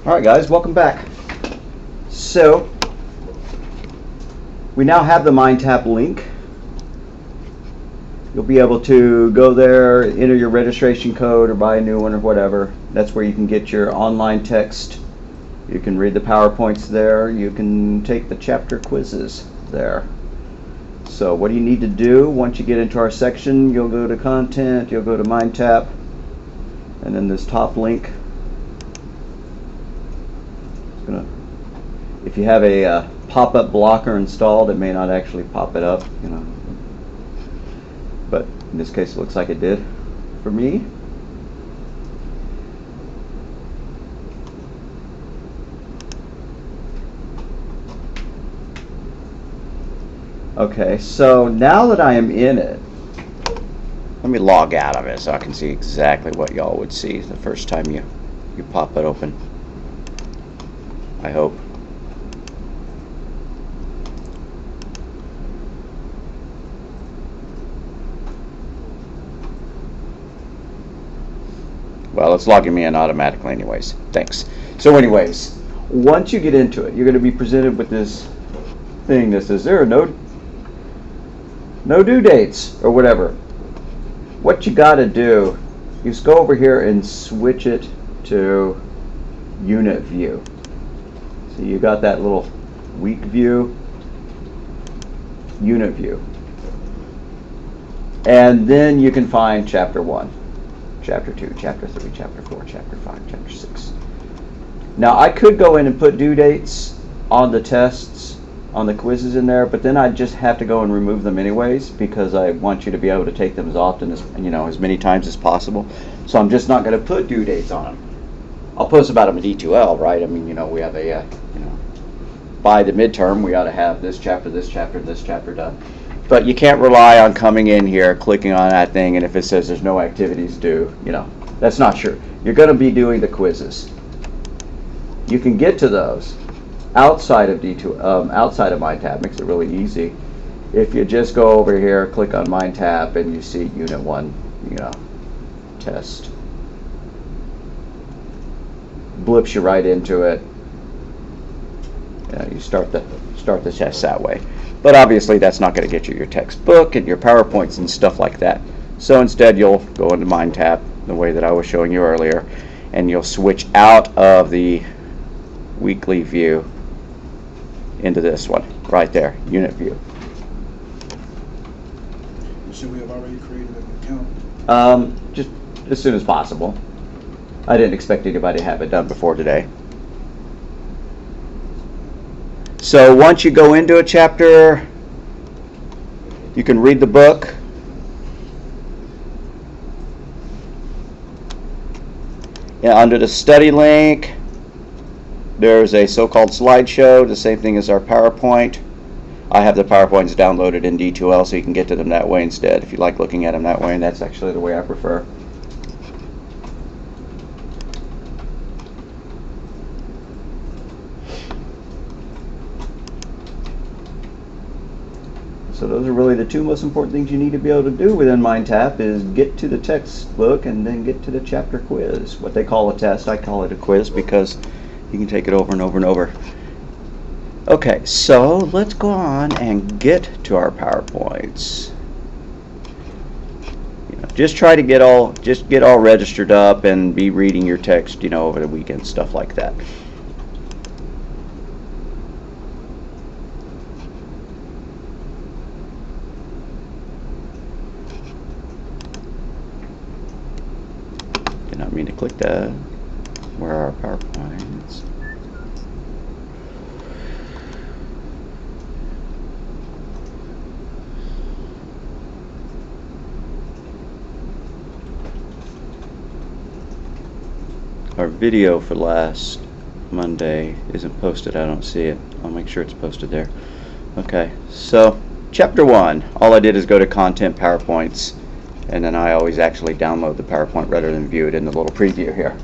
Alright guys, welcome back. So, we now have the Mindtap link. You'll be able to go there, enter your registration code or buy a new one or whatever. That's where you can get your online text. You can read the PowerPoints there. You can take the chapter quizzes there. So what do you need to do once you get into our section? You'll go to Content, you'll go to Mindtap, and then this top link. If you have a pop-up blocker installed, it may not actually pop it up, but in this case it looks like it did for me. Okay, so now that I am in it, let me log out of it so I can see exactly what y'all would see the first time you pop it open. I hope. Well, it's logging me in automatically anyways. Thanks. So anyways, once you get into it, you're going to be presented with this thing that says there are no due dates or whatever. What you got to do is go over here and switch it to unit view. So you got that little week view, unit view. And then you can find chapter 1, chapter 2, chapter 3, chapter 4, chapter 5, chapter 6. Now I could go in and put due dates on the tests, on the quizzes in there, but then I just have to go and remove them anyways because I want you to be able to take them as often as, as many times as possible. So I'm just not going to put due dates on them. I'll post about them at D2L, right? I mean, we have a, by the midterm, we ought to have this chapter done. But you can't rely on coming in here, clicking on that thing, and if it says there's no activities due, that's not true. You're going to be doing the quizzes. You can get to those outside of outside of Mindtap. Makes it really easy. If you just go over here, click on Mindtap, and you see Unit 1, test. Blips you right into it. You start the test that way. But obviously that's not going to get you your textbook and your PowerPoints and stuff like that. So instead you'll go into Mindtap the way that I was showing you earlier, and you'll switch out of the weekly view into this one right there, unit view. Should we have already created an account? Just as soon as possible. I didn't expect anybody to have it done before today. So once you go into a chapter, you can read the book. Yeah, under the study link, there's a so-called slideshow, the same thing as our PowerPoint. I have the PowerPoints downloaded in D2L so you can get to them that way instead if you like looking at them that way, and that's actually the way I prefer. So those are really the two most important things you need to be able to do within Mindtap is get to the textbook and then get to the chapter quiz. What they call a test, I call it a quiz because you can take it over and over and over. Okay, so let's go on and get to our PowerPoints. Just try to get all registered up and be reading your text, over the weekend, stuff like that. Did not mean to click that. Where are our PowerPoints? Our video for last Monday isn't posted. I don't see it. I'll make sure it's posted there. Okay, so chapter 1, all I did is go to Content, PowerPoints, and then I always actually download the PowerPoint rather than view it in the little preview here.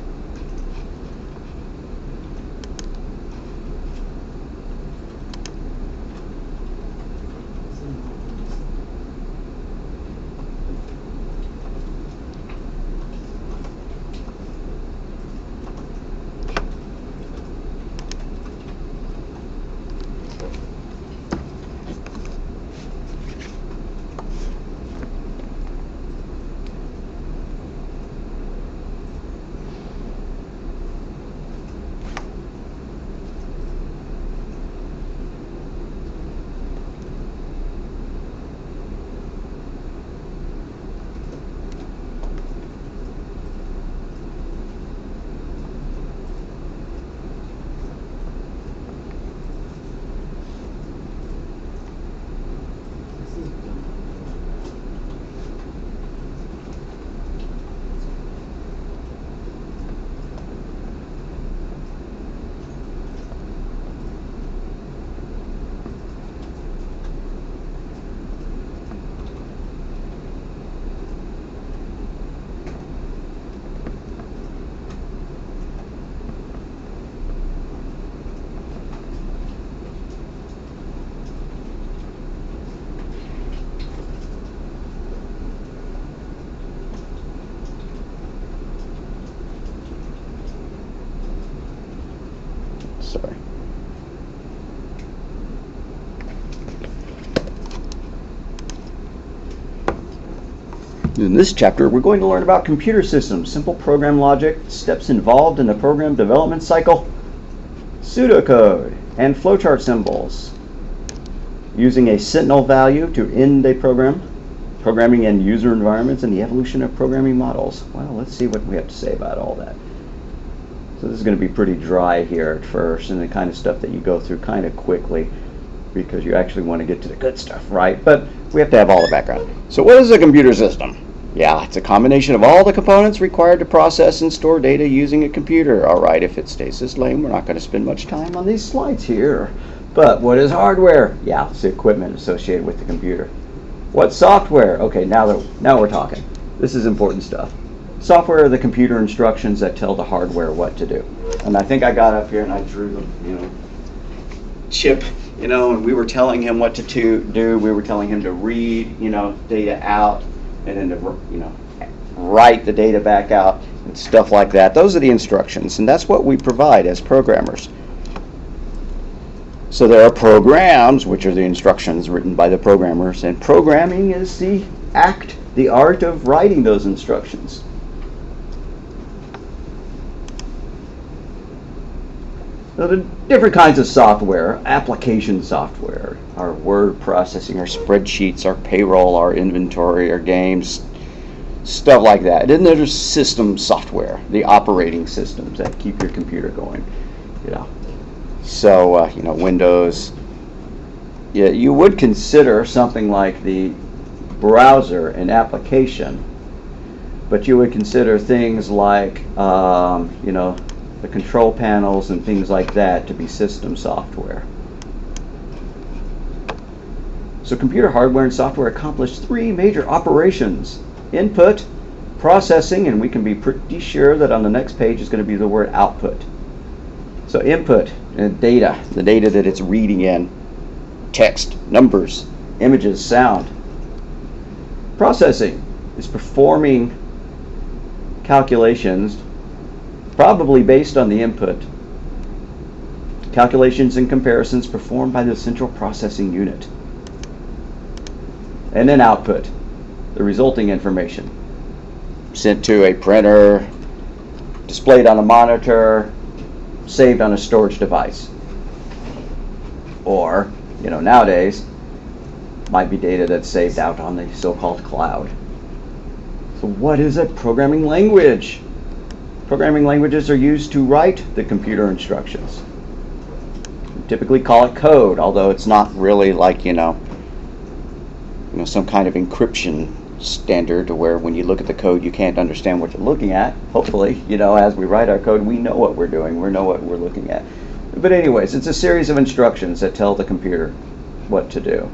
Sorry. In this chapter, we're going to learn about computer systems, simple program logic, steps involved in the program development cycle, pseudocode, and flowchart symbols. Using a sentinel value to end a program, programming in user environments, and the evolution of programming models. Well, let's see what we have to say about all that. So this is going to be pretty dry here at first, and the kind of stuff that you go through kind of quickly because you actually want to get to the good stuff, right? But we have to have all the background. So what is a computer system? Yeah, it's a combination of all the components required to process and store data using a computer. All right, if it stays this lame, we're not going to spend much time on these slides here. But what is hardware? Yeah, it's the equipment associated with the computer. What's software? Okay, now we're talking. This is important stuff. Software are the computer instructions that tell the hardware what to do. And I think I got up here and I drew the, chip, and we were telling him what to do. We were telling him to read, data out, and then to, write the data back out and stuff like that. Those are the instructions, and that's what we provide as programmers. So there are programs, which are the instructions written by the programmers, and programming is the art of writing those instructions. So the different kinds of software, application software, our word processing, our spreadsheets, our payroll, our inventory, our games, stuff like that. And then there's system software, the operating systems that keep your computer going, So, Windows. Yeah, you would consider something like the browser an application, but you would consider things like, the control panels and things like that to be system software. So computer hardware and software accomplish three major operations: input, processing, and we can be pretty sure that on the next page is going to be the word output. So input, data, the data that it's reading in, text, numbers, images, sound. Processing is performing calculations, probably based on the input. Calculations and comparisons performed by the central processing unit. And then output, the resulting information, sent to a printer, displayed on a monitor, saved on a storage device. Or, nowadays, might be data that's saved out on the so-called cloud. So what is a programming language? Programming languages are used to write the computer instructions. We typically call it code, although it's not really like, some kind of encryption standard to where when you look at the code you can't understand what you're looking at. Hopefully, as we write our code, we know what we're doing, we know what we're looking at. But anyways, it's a series of instructions that tell the computer what to do.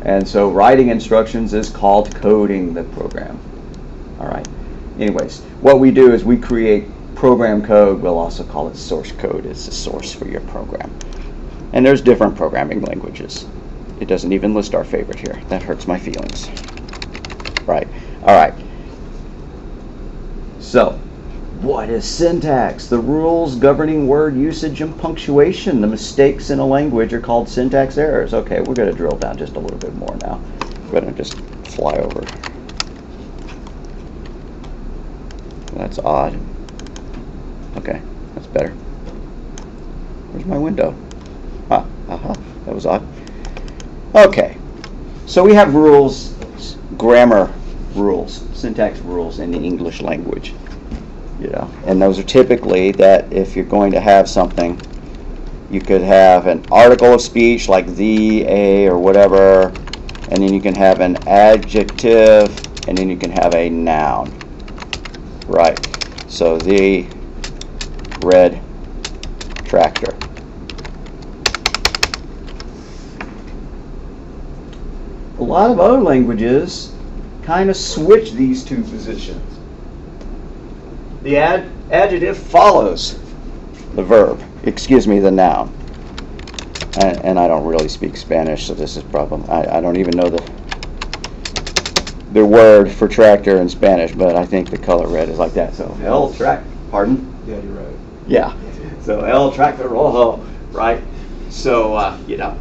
And so writing instructions is called coding the program. All right. Anyways, what we do is we create program code. We'll also call it source code. It's the source for your program. And there's different programming languages. It doesn't even list our favorite here. That hurts my feelings. Right. All right. So, what is syntax? The rules governing word usage and punctuation. The mistakes in a language are called syntax errors. Okay, we're going to drill down just a little bit more now. We're going to just fly over. That's odd. Okay, that's better. Where's my window? That was odd. Okay, so we have rules, grammar rules, syntax rules in the English language. And those are typically that if you're going to have something, you could have an article of speech like the, a, or whatever, and then you can have an adjective, and then you can have a noun. Right, so the red tractor. A lot of other languages kind of switch these two positions. The adjective follows the verb, the noun. And I don't really speak Spanish, so this is a problem. I don't even know the word for tractor in Spanish, but I think the color red is like that. So, pardon? Yeah, you're right. Yeah. So El Tractor Rojo, right? So, you know,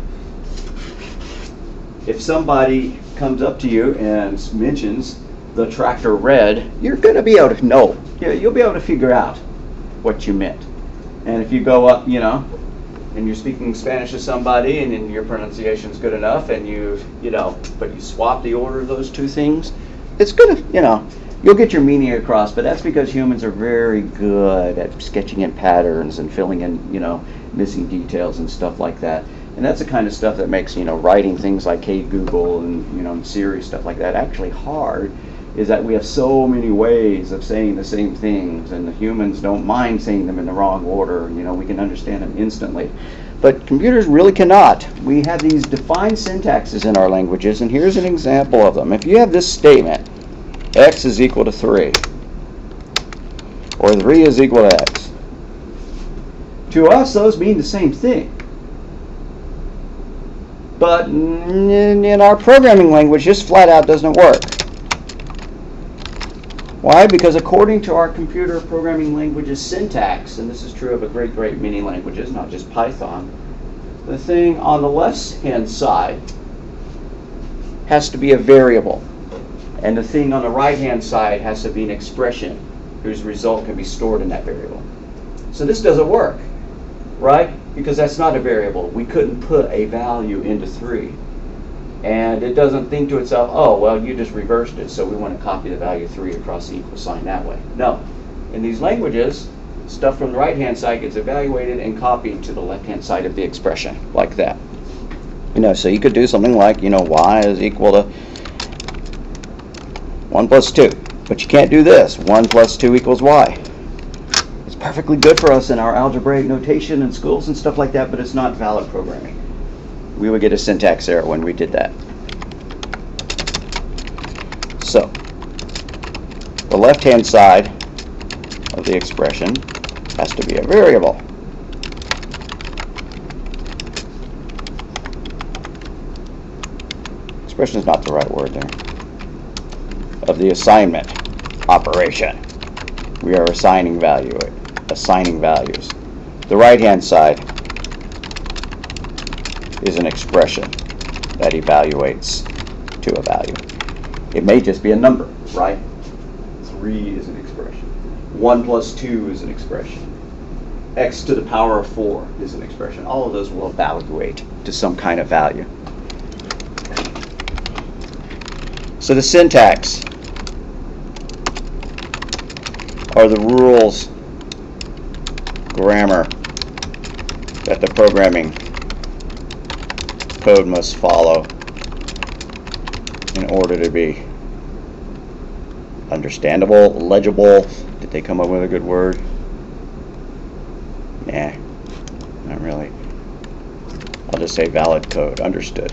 if somebody comes up to you and mentions the tractor red, you're going to be able to know. You'll be able to figure out what you meant. And if you go up, you know, and you're speaking Spanish to somebody and then your pronunciation's good enough and but you swap the order of those two things, it's going to, you'll get your meaning across, but that's because humans are very good at sketching in patterns and filling in, missing details and stuff like that. And that's the kind of stuff that makes, writing things like Hey Google and Siri, stuff like that, actually hard, is that we have so many ways of saying the same things, and the humans don't mind saying them in the wrong order. We can understand them instantly. But computers really cannot. We have these defined syntaxes in our languages, and here's an example of them. If you have this statement, x is equal to 3, or 3 is equal to x, to us those mean the same thing. But in our programming language, this flat out doesn't work. Why? Because according to our computer programming language's syntax, and this is true of a great many languages, not just Python, the thing on the left-hand side has to be a variable, and the thing on the right-hand side has to be an expression whose result can be stored in that variable. So this doesn't work, right? Because that's not a variable. We couldn't put a value into 3. And it doesn't think to itself, oh, well, you just reversed it, so we want to copy the value 3 across the equal sign that way. No. In these languages, stuff from the right-hand side gets evaluated and copied to the left-hand side of the expression, like that. So you could do something like, y is equal to 1 plus 2. But you can't do this. 1 plus 2 equals y. It's perfectly good for us in our algebraic notation in schools and stuff like that, but it's not valid programming. We would get a syntax error when we did that. So, the left-hand side of the expression has to be a variable. Expression is not the right word there. Of the assignment operation. We are assigning values. The right-hand side is an expression that evaluates to a value. It may just be a number, right? 3 is an expression. 1 plus 2 is an expression. X to the power of 4 is an expression. All of those will evaluate to some kind of value. So the syntax are the rules, grammar that the programming code must follow in order to be understandable, legible. Did they come up with a good word? Nah, not really. I'll just say valid code, understood.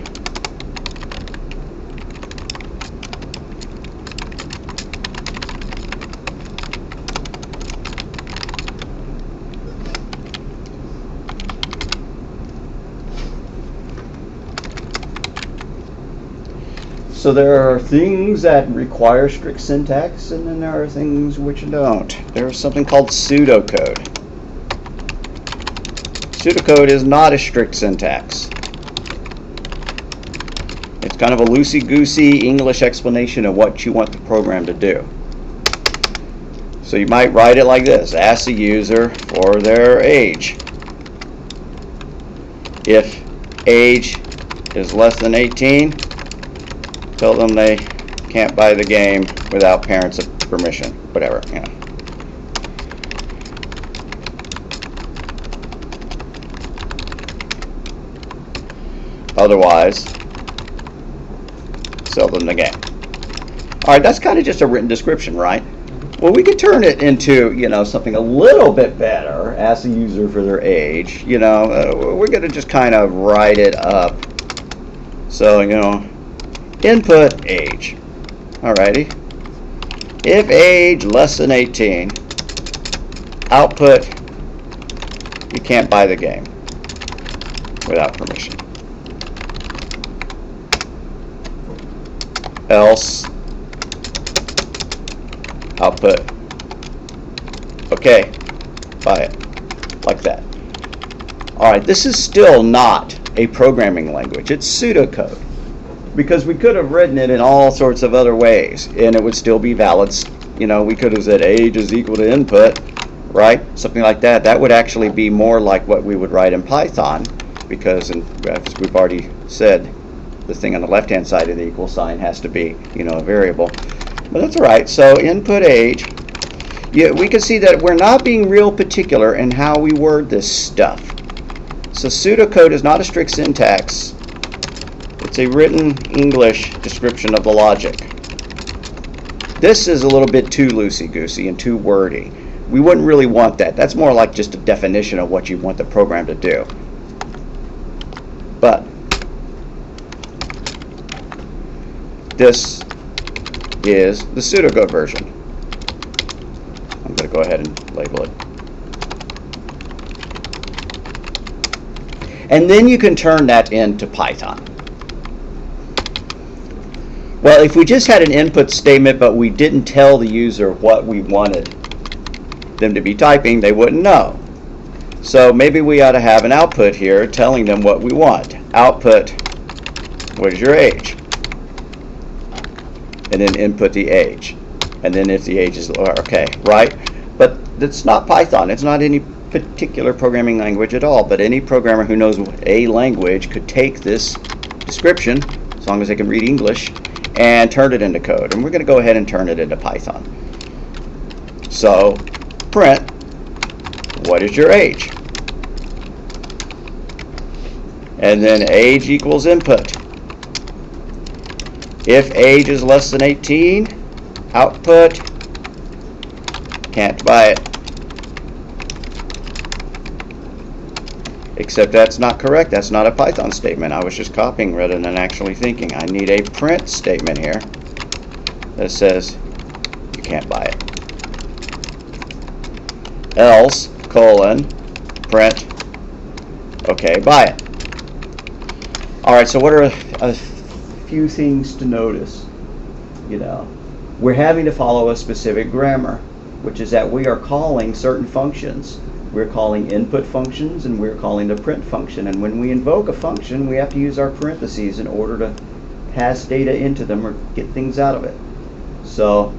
So there are things that require strict syntax, and then there are things which don't. There's something called pseudocode. Pseudocode is not a strict syntax. It's kind of a loosey-goosey English explanation of what you want the program to do. So you might write it like this: ask the user for their age. If age is less than 18, tell them they can't buy the game without parents' permission, whatever, Otherwise, sell them the game. All right, that's kind of just a written description, right? Well, we could turn it into, something a little bit better. Ask the user for their age. We're going to just kind of write it up. So, input age. Alrighty. If age less than 18, output, you can't buy the game without permission. Else, output, okay, buy it. like that. All right, this is still not a programming language. It's pseudocode, because we could have written it in all sorts of other ways, and it would still be valid. You know, we could have said age is equal to input, right? Something like that. That would actually be more like what we would write in Python, because, as we've already said, the thing on the left-hand side of the equal sign has to be, you know, a variable. But that's all right. So input age. Yeah, we can see that we're not being real particular in how we word this stuff. So pseudocode is not a strict syntax. It's a written English description of the logic. This is a little bit too loosey-goosey and too wordy. We wouldn't really want that. That's more like just a definition of what you want the program to do. But this is the pseudocode version. I'm going to go ahead and label it. And then you can turn that into Python. Well, if we just had an input statement, but we didn't tell the user what we wanted them to be typing, they wouldn't know. So maybe we ought to have an output here telling them what we want. Output, what is your age? And then input the age. And then if the age is, okay, right? But it's not Python. It's not any particular programming language at all. But any programmer who knows a language could take this description, as long as they can read English, and turn it into code. And we're going to go ahead and turn it into Python. So print, what is your age? And then age equals input. If age is less than 18, output, can't buy it. Except that's not correct. That's not a Python statement. I was just copying rather than actually thinking. I need a print statement here that says you can't buy it. Else, colon, print, okay, buy it. All right, so what are a few things to notice? You know, we're having to follow a specific grammar, which is that we are calling certain functions. We're calling input functions, and we're calling the print function. And when we invoke a function, we have to use our parentheses in order to pass data into them or get things out of it. So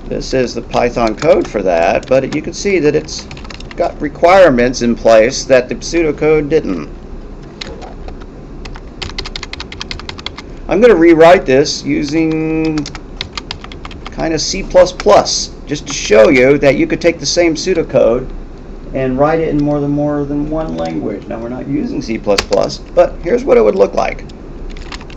this is the Python code for that, but you can see that it's got requirements in place that the pseudocode didn't. I'm going to rewrite this using kind of C++, just to show you that you could take the same pseudocode and write it in more than one language. Now, we're not using C++, but here's what it would look like.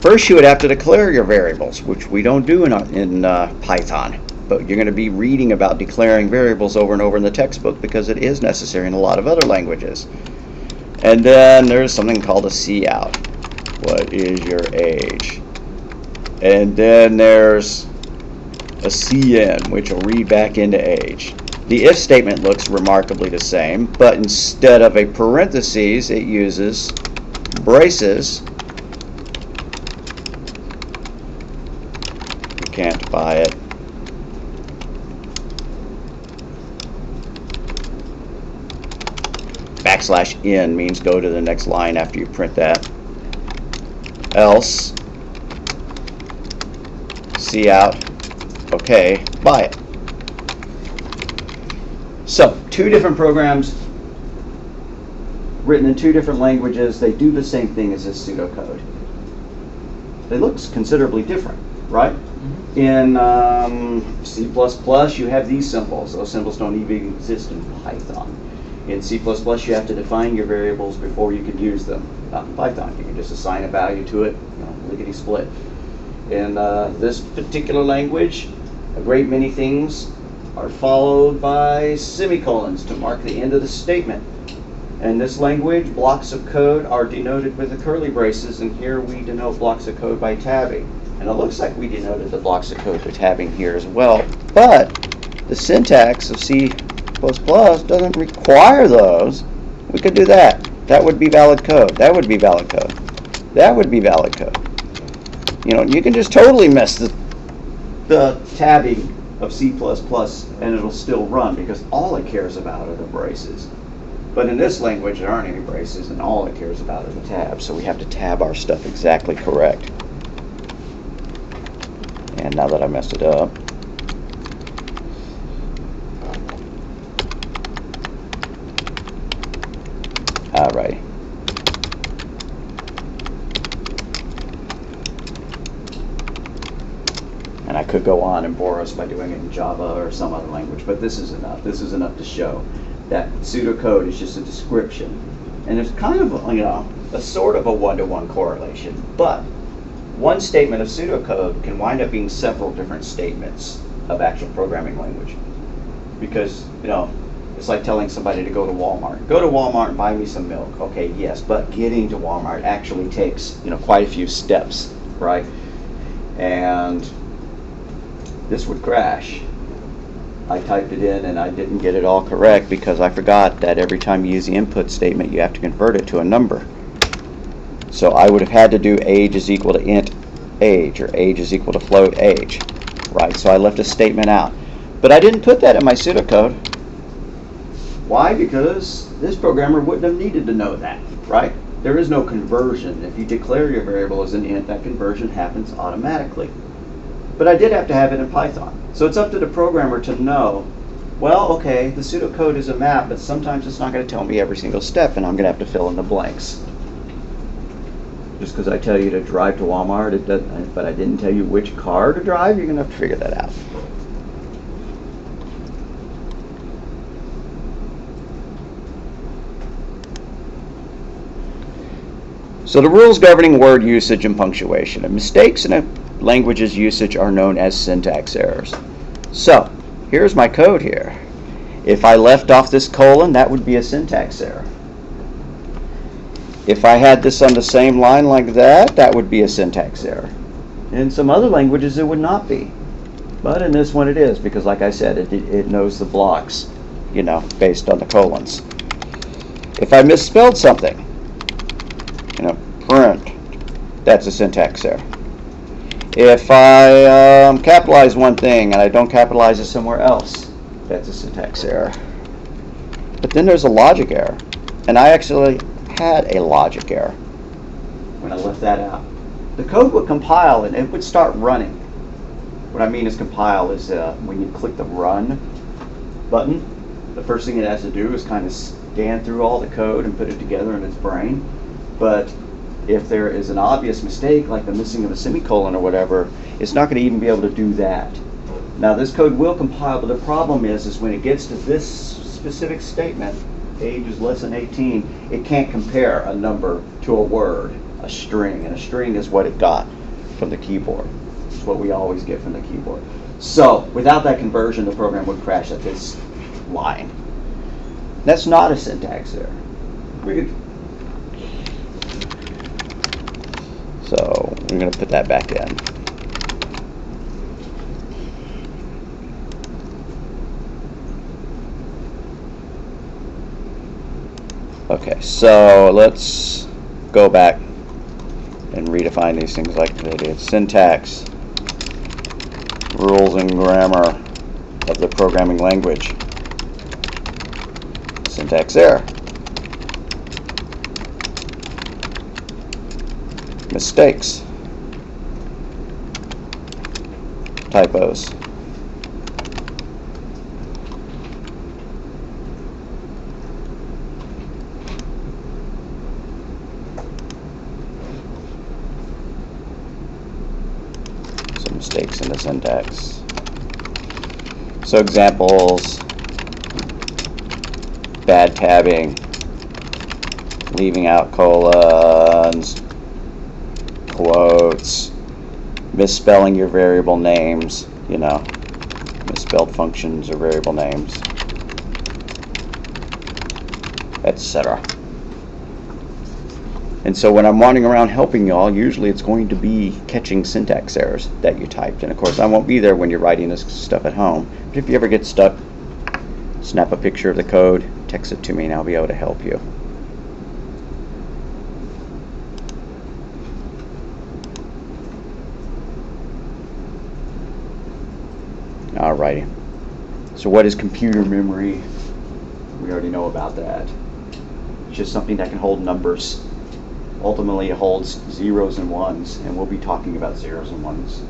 First, you would have to declare your variables, which we don't do in Python. But you're going to be reading about declaring variables over and over in the textbook because it is necessary in a lot of other languages. And then there's something called a cout. What is your age? And then there's a cin, which will read back into age. The if statement looks remarkably the same, but instead of a parentheses, it uses braces. You can't buy it. \n means go to the next line after you print that. Else, cout, okay, buy it. So, two different programs written in two different languages. They do the same thing as this pseudocode. They look considerably different, right? In C++, you have these symbols. Those symbols don't even exist in Python. In C++, you have to define your variables before you can use them. Not in Python. You can just assign a value to it, lickety-split. In this particular language, a great many things are followed by semicolons to mark the end of the statement. In this language, blocks of code are denoted with the curly braces, and here we denote blocks of code by tabbing. And it looks like we denoted the blocks of code by tabbing here as well, but the syntax of C++ doesn't require those. We could do that. That would be valid code. That would be valid code. That would be valid code. You know, you can just totally mess the tabbing of C++ and it'll still run because all it cares about are the braces. But in this language, there aren't any braces, and all it cares about is the tab. So we have to tab our stuff exactly correct. And now that I messed it up, alright. And I could go on and bore us by doing it in Java or some other language, but this is enough. This is enough to show that pseudocode is just a description. And there's kind of, a sort of a one-to-one correlation. But one statement of pseudocode can wind up being several different statements of actual programming language. Because, it's like telling somebody to go to Walmart. Go to Walmart and buy me some milk. Okay, yes, but getting to Walmart actually takes, quite a few steps, right? And this would crash. I typed it in and I didn't get it all correct because I forgot that every time you use the input statement, you have to convert it to a number. So I would have had to do age is equal to int age, or age is equal to float age, right? So I left a statement out. But I didn't put that in my pseudocode. Why? Because this programmer wouldn't have needed to know that, right? There is no conversion. If you declare your variable as an int, that conversion happens automatically. But I did have to have it in Python. So it's up to the programmer to know, well, okay, the pseudocode is a map, but sometimes it's not going to tell me every single step, and I'm going to have to fill in the blanks. Just because I tell you to drive to Walmart, but I didn't tell you which car to drive, you're going to have to figure that out. So the rules governing word usage and punctuation. And mistakes in a language's usage are known as syntax errors. So here's my code here. If I left off this colon, that would be a syntax error. If I had this on the same line like that, that would be a syntax error. In some other languages, it would not be. But in this one, it is, because like I said, it knows the blocks, based on the colons. If I misspelled something, print, that's a syntax error. If I capitalize one thing and I don't capitalize it somewhere else, that's a syntax error. But then there's a logic error. And I actually had a logic error when I left that out. The code would compile and it would start running. What I mean is compile is when you click the run button, the first thing it has to do is kind of scan through all the code and put it together in its brain. But if there is an obvious mistake, like the missing of a semicolon or whatever, it's not going to even be able to do that. Now this code will compile, but the problem is when it gets to this specific statement, age is less than 18, it can't compare a number to a word, a string, and a string is what it got from the keyboard. It's what we always get from the keyboard. So without that conversion, the program would crash at this line. That's not a syntax error. So we're going to put that back in. Okay, so let's go back and redefine these things like they did. Syntax, rules and grammar of the programming language. Syntax error. Mistakes, typos, some mistakes in the syntax. So examples: bad tabbing, leaving out colons, quotes, misspelling your variable names, misspelled functions or variable names, etc. And so when I'm wandering around helping y'all, usually it's going to be catching syntax errors that you typed. And of course, I won't be there when you're writing this stuff at home. But if you ever get stuck, snap a picture of the code, text it to me, and I'll be able to help you. Alrighty. So what is computer memory? We already know about that. which is something that can hold numbers. Ultimately, it holds zeros and ones, and we'll be talking about zeros and ones.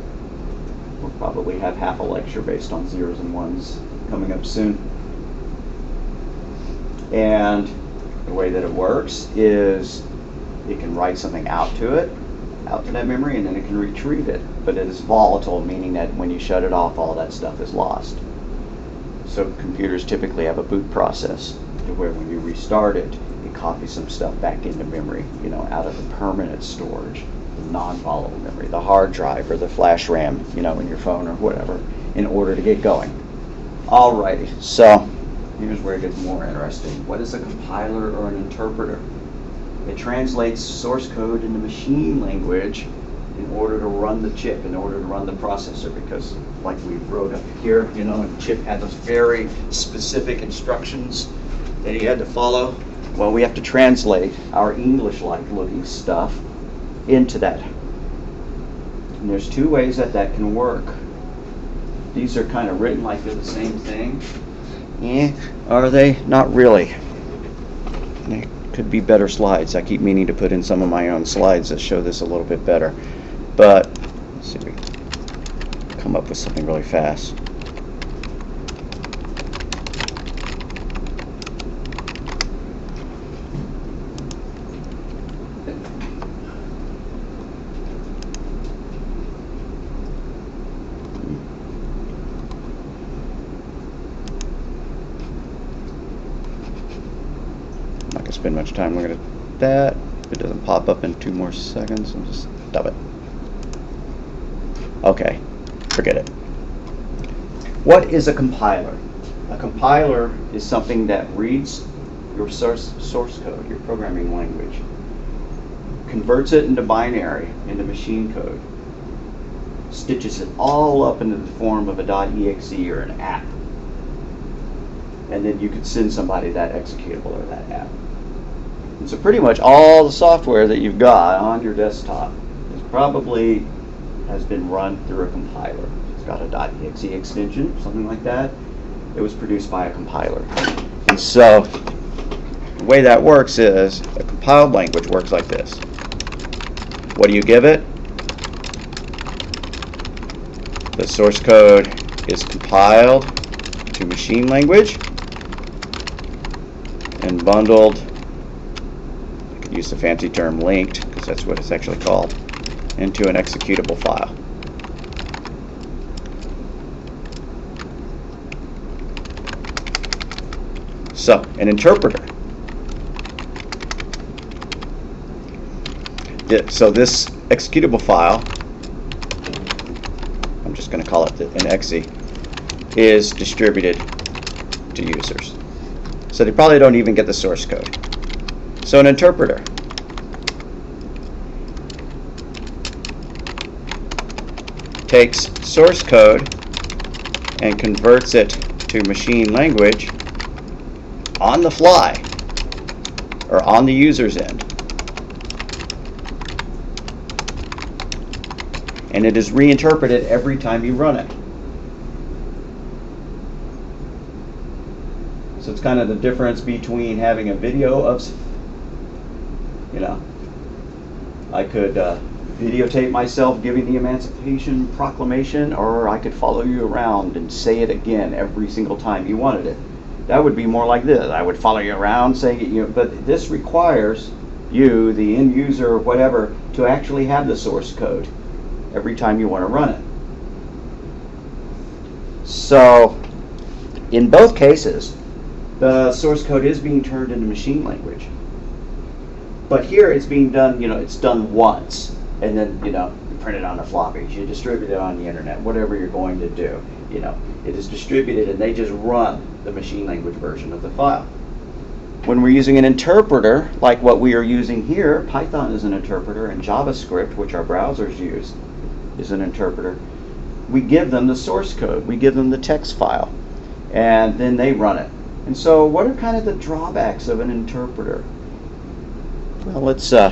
We'll probably have half a lecture based on zeros and ones coming up soon. And the way that it works is it can write something out to that memory, and then it can retrieve it. But it is volatile, meaning that when you shut it off, all that stuff is lost. So computers typically have a boot process to where when you restart it, it copies some stuff back into memory, out of the permanent storage, the non-volatile memory, the hard drive or the flash RAM, in your phone or whatever, in order to get going. Alrighty, so here's where it gets more interesting. What is a compiler or an interpreter? It translates source code into machine language in order to run the chip, in order to run the processor, because like we wrote up here, the chip had those very specific instructions that he had to follow. Well, we have to translate our English-like looking stuff into that. And there's two ways that can work. These are kind of written like they're the same thing. Are they? Not really. They could be better slides. I keep meaning to put in some of my own slides that show this a little bit better. But let's see if we can come up with something really fast. Spend much time looking at that. If it doesn't pop up in 2 more seconds, I'll just stop it. Okay, forget it. What is a compiler? A compiler is something that reads your source code, your programming language, converts it into binary, into machine code, stitches it all up into the form of a .exe or an app, and then you could send somebody that executable or that app. And so pretty much all the software that you've got on your desktop has been run through a compiler. It's got a .exe extension, something like that. It was produced by a compiler. And so the way that works is a compiled language works like this. What do you give it? The source code is compiled to machine language and bundled, use the fancy term linked, because that's what it's actually called, into an executable file. So, an interpreter. So this executable file, I'm just going to call it an exe, is distributed to users. So they probably don't even get the source code. So an interpreter takes source code and converts it to machine language on the fly or on the user's end. And it is reinterpreted every time you run it. So it's kind of the difference between having a video of, I could videotape myself giving the Emancipation Proclamation, or I could follow you around and say it again every single time you wanted it. That would be more like this. I would follow you around saying it, but this requires you, the end user or whatever, to actually have the source code every time you want to run it. So in both cases, the source code is being turned into machine language. But here it's being done, it's done once, and then, you print it on a floppy, you distribute it on the internet, whatever you're going to do, it is distributed, and they just run the machine language version of the file. When we're using an interpreter, like what we are using here, Python is an interpreter, and JavaScript, which our browsers use, is an interpreter. We give them the source code, we give them the text file, and then they run it. And so what are kind of the drawbacks of an interpreter? Well, let's, so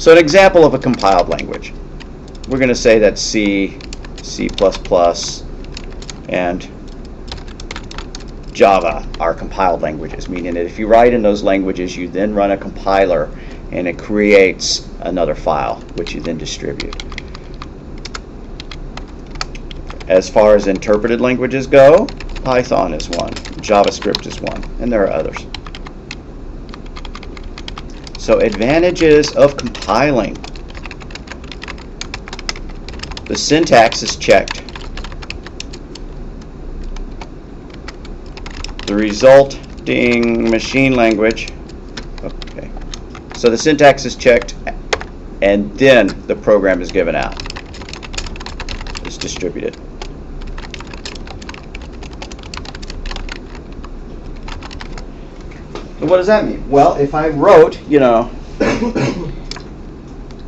an example of a compiled language. We're going to say that C, C++, and Java are compiled languages, meaning that if you write in those languages, you then run a compiler and it creates another file, which you then distribute. As far as interpreted languages go, Python is one, JavaScript is one, and there are others. So advantages of compiling. The syntax is checked. The resulting machine language, okay. So the syntax is checked and then the program is given out. It's distributed. So what does that mean? Well, if I wrote,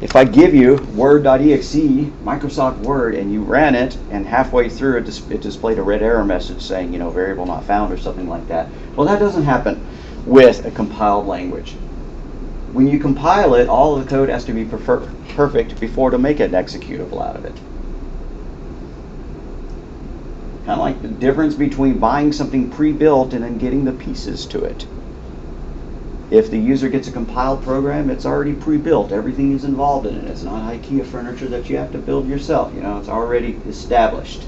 if I give you Word.exe, Microsoft Word, and you ran it, and halfway through it displayed a red error message saying, variable not found or something like that. Well, that doesn't happen with a compiled language. When you compile it, all of the code has to be perfect before to make an executable out of it. Kind of like the difference between buying something pre-built and then getting the pieces to it. If the user gets a compiled program, it's already pre-built. Everything is involved in it. It's not IKEA furniture that you have to build yourself. It's already established.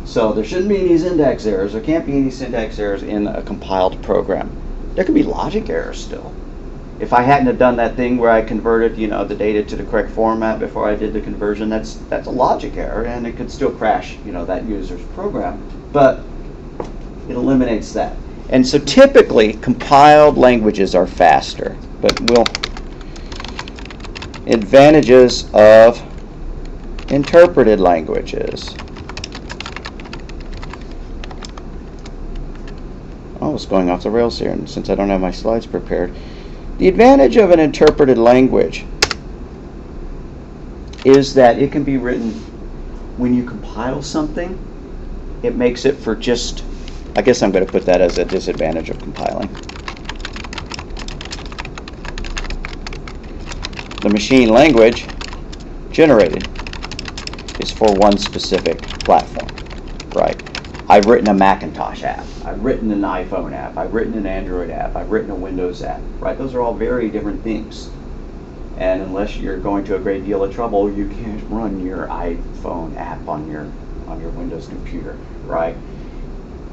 So there shouldn't be any syntax errors. There can't be any syntax errors in a compiled program. There could be logic errors still. If I hadn't have done that thing where I converted, the data to the correct format before I did the conversion, that's a logic error, and it could still crash, that user's program. But it eliminates that. And so typically, compiled languages are faster, but advantages of interpreted languages. Oh, it's going off the rails here, and since I don't have my slides prepared. The advantage of an interpreted language is that it can be written when you compile something, it makes it for just, I guess I'm going to put that as a disadvantage of compiling. The machine language generated is for one specific platform, right? I've written a Macintosh app, I've written an iPhone app, I've written an Android app, I've written a Windows app, right? Those are all very different things. And unless you're going to a great deal of trouble, you can't run your iPhone app on your Windows computer, right?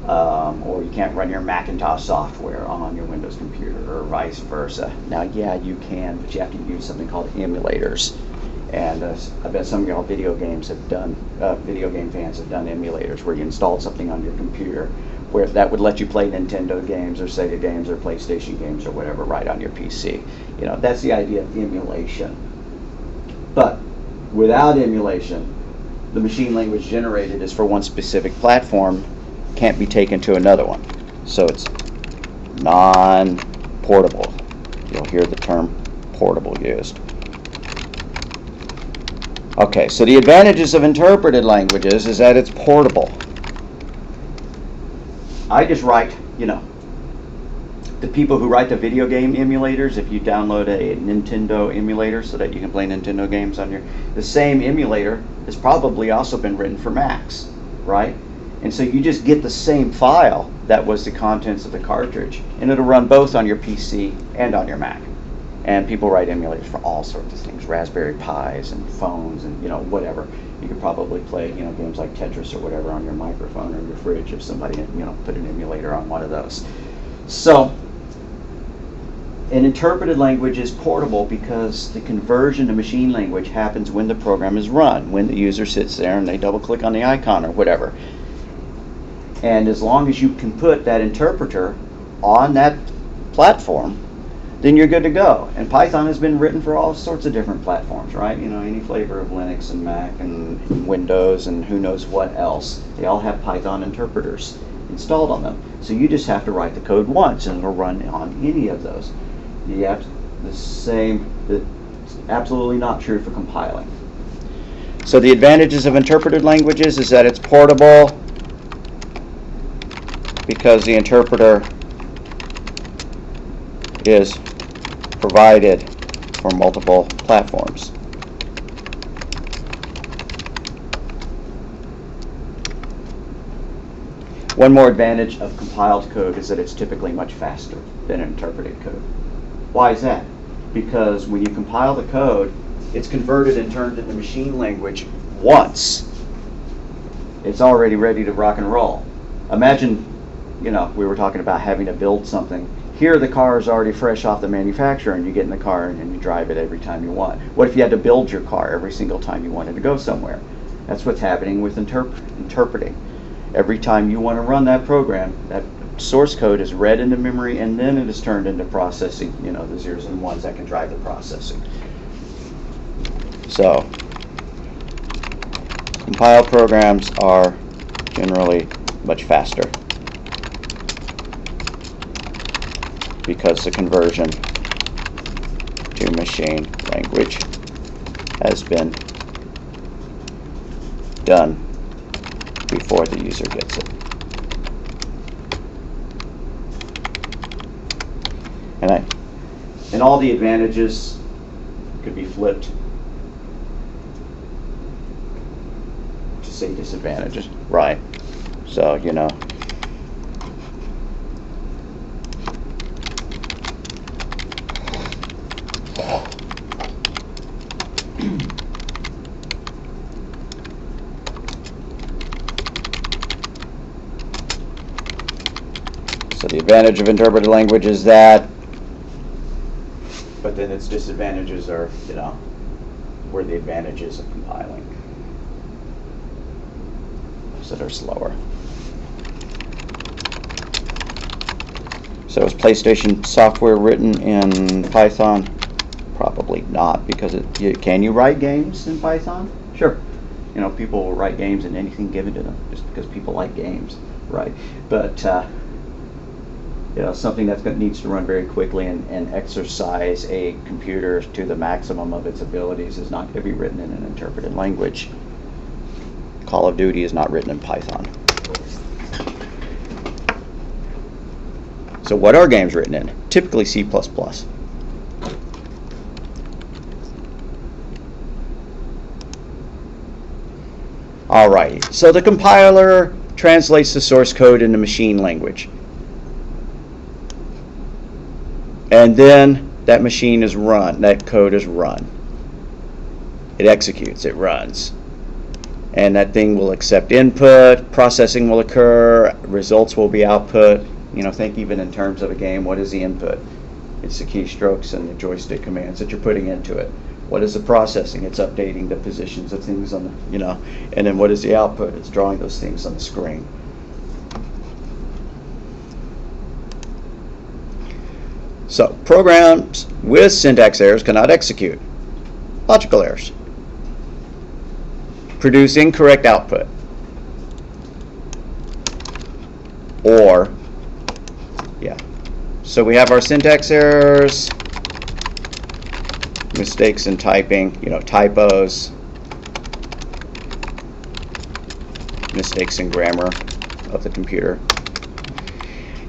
Or you can't run your Macintosh software on your Windows computer, or vice versa. Now, yeah, you can, but you have to use something called emulators. And I bet some of y'all video game fans have done emulators where you installed something on your computer where that would let you play Nintendo games or Sega games or PlayStation games or whatever right on your PC. That's the idea of emulation. But without emulation, the machine language generated is for one specific platform, can't be taken to another one. So it's non-portable. You'll hear the term portable used. Okay, so the advantages of interpreted languages is that it's portable. I just write, the people who write the video game emulators, if you download a Nintendo emulator so that you can play Nintendo games on the same emulator has probably also been written for Macs, right? And so you just get the same file that was the contents of the cartridge, and it'll run both on your PC and on your Mac. And people write emulators for all sorts of things, Raspberry Pis and phones and whatever. You could probably play games like Tetris or whatever on your microphone or your fridge if somebody put an emulator on one of those. So an interpreted language is portable because the conversion to machine language happens when the program is run, when the user sits there and they double click on the icon or whatever. And as long as you can put that interpreter on that platform, then you're good to go. And Python has been written for all sorts of different platforms, right? Any flavor of Linux and Mac and Windows and who knows what else. They all have Python interpreters installed on them. So you just have to write the code once and it'll run on any of those. It's absolutely not true for compiling. So the advantages of interpreted languages is that it's portable because the interpreter is provided for multiple platforms. One more advantage of compiled code is that it's typically much faster than interpreted code. Why is that? Because when you compile the code, it's converted and turned into machine language once. It's already ready to rock and roll. Imagine, we were talking about having to build something. Here the car is already fresh off the manufacturer and you get in the car and you drive it every time you want. What if you had to build your car every single time you wanted to go somewhere? That's what's happening with interpreting. Every time you want to run that program, that source code is read into memory and then it is turned into processing, the zeros and ones that can drive the processing. So, compiled programs are generally much faster because the conversion to machine language has been done before the user gets it. And all the advantages could be flipped to say disadvantages, right? So, so the advantage of interpreted language is that, but then its disadvantages are, where the advantages of compiling. So they're slower. So is PlayStation software written in Python? Probably not, because can you write games in Python? Sure. People will write games in anything given to them just because people like games, right? But something that needs to run very quickly and exercise a computer to the maximum of its abilities is not going to be written in an interpreted language. Call of Duty is not written in Python. So what are games written in? Typically C++. Alright, so the compiler translates the source code into machine language. And then that machine is run, that code is run. It executes, it runs. And that thing will accept input, processing will occur, results will be output. Think even in terms of a game, what is the input? It's the keystrokes and the joystick commands that you're putting into it. What is the processing? It's updating the positions of things on the, and then what is the output? It's drawing those things on the screen. So, programs with syntax errors cannot execute. Logical errors. Produce incorrect output. Or, so we have our syntax errors, mistakes in typing, typos, mistakes in grammar of the computer.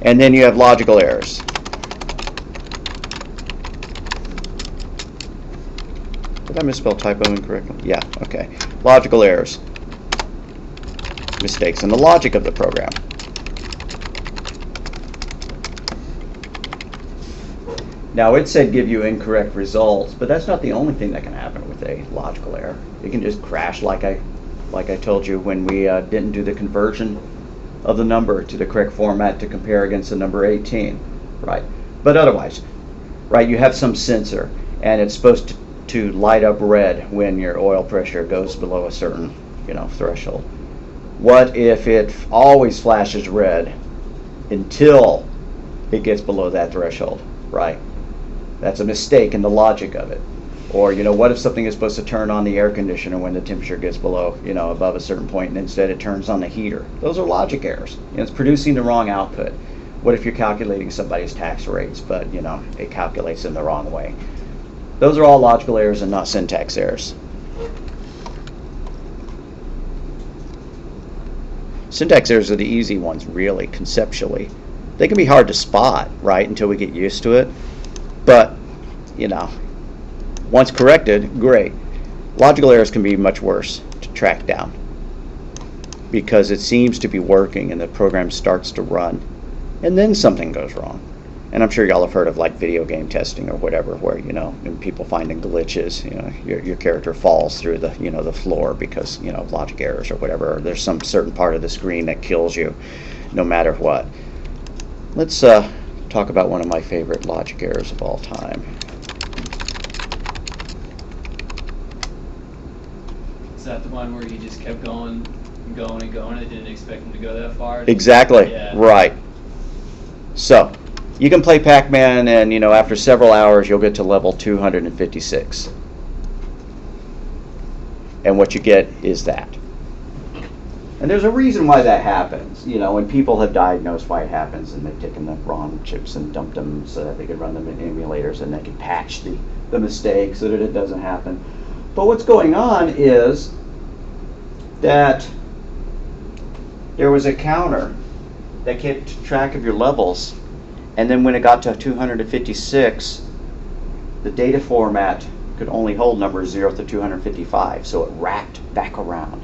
And then you have logical errors. Did I misspell typo incorrectly? Yeah, okay. Logical errors. Mistakes in the logic of the program. Now it said give you incorrect results, but that's not the only thing that can happen with a logical error. It can just crash like I told you when we didn't do the conversion of the number to the correct format to compare against the number 18, right? But otherwise, right, you have some sensor and it's supposed to light up red when your oil pressure goes below a certain, threshold. What if it always flashes red until it gets below that threshold, right? That's a mistake in the logic of it. Or, what if something is supposed to turn on the air conditioner when the temperature gets below, above a certain point, and instead it turns on the heater? Those are logic errors. It's producing the wrong output. What if you're calculating somebody's tax rates, but, it calculates in the wrong way? Those are all logical errors and not syntax errors. Syntax errors are the easy ones, really, conceptually. They can be hard to spot, right, until we get used to it. But, once corrected, great. Logical errors can be much worse to track down. because it seems to be working and the program starts to run, and then something goes wrong. And I'm sure y'all have heard of like video game testing or whatever, where and people finding glitches. Your character falls through the the floor because logic errors or whatever. Or there's some certain part of the screen that kills you, no matter what. Let's talk about one of my favorite logic errors of all time. Is that the one where you just kept going and going and going and didn't expect them to go that far? Exactly. Yeah. Right. So you can play Pac-Man, and after several hours you'll get to level 256, and what you get is that. And there's a reason why that happens, and people have diagnosed why it happens, and they've taken the ROM chips and dumped them so that they could run them in emulators and they can patch the mistake so that it doesn't happen. But what's going on is that there was a counter that kept track of your levels, and then when it got to 256, the data format could only hold numbers 0 to 255, so it wrapped back around.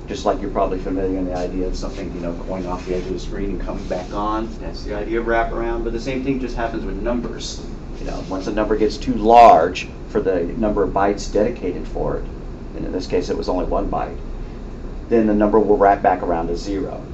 Just like you're probably familiar in the idea of something, going off the edge of the screen and coming back on. That's the idea of wraparound. But the same thing just happens with numbers. Once a number gets too large for the number of bytes dedicated for it, and in this case it was only 1 byte, then the number will wrap back around to 0.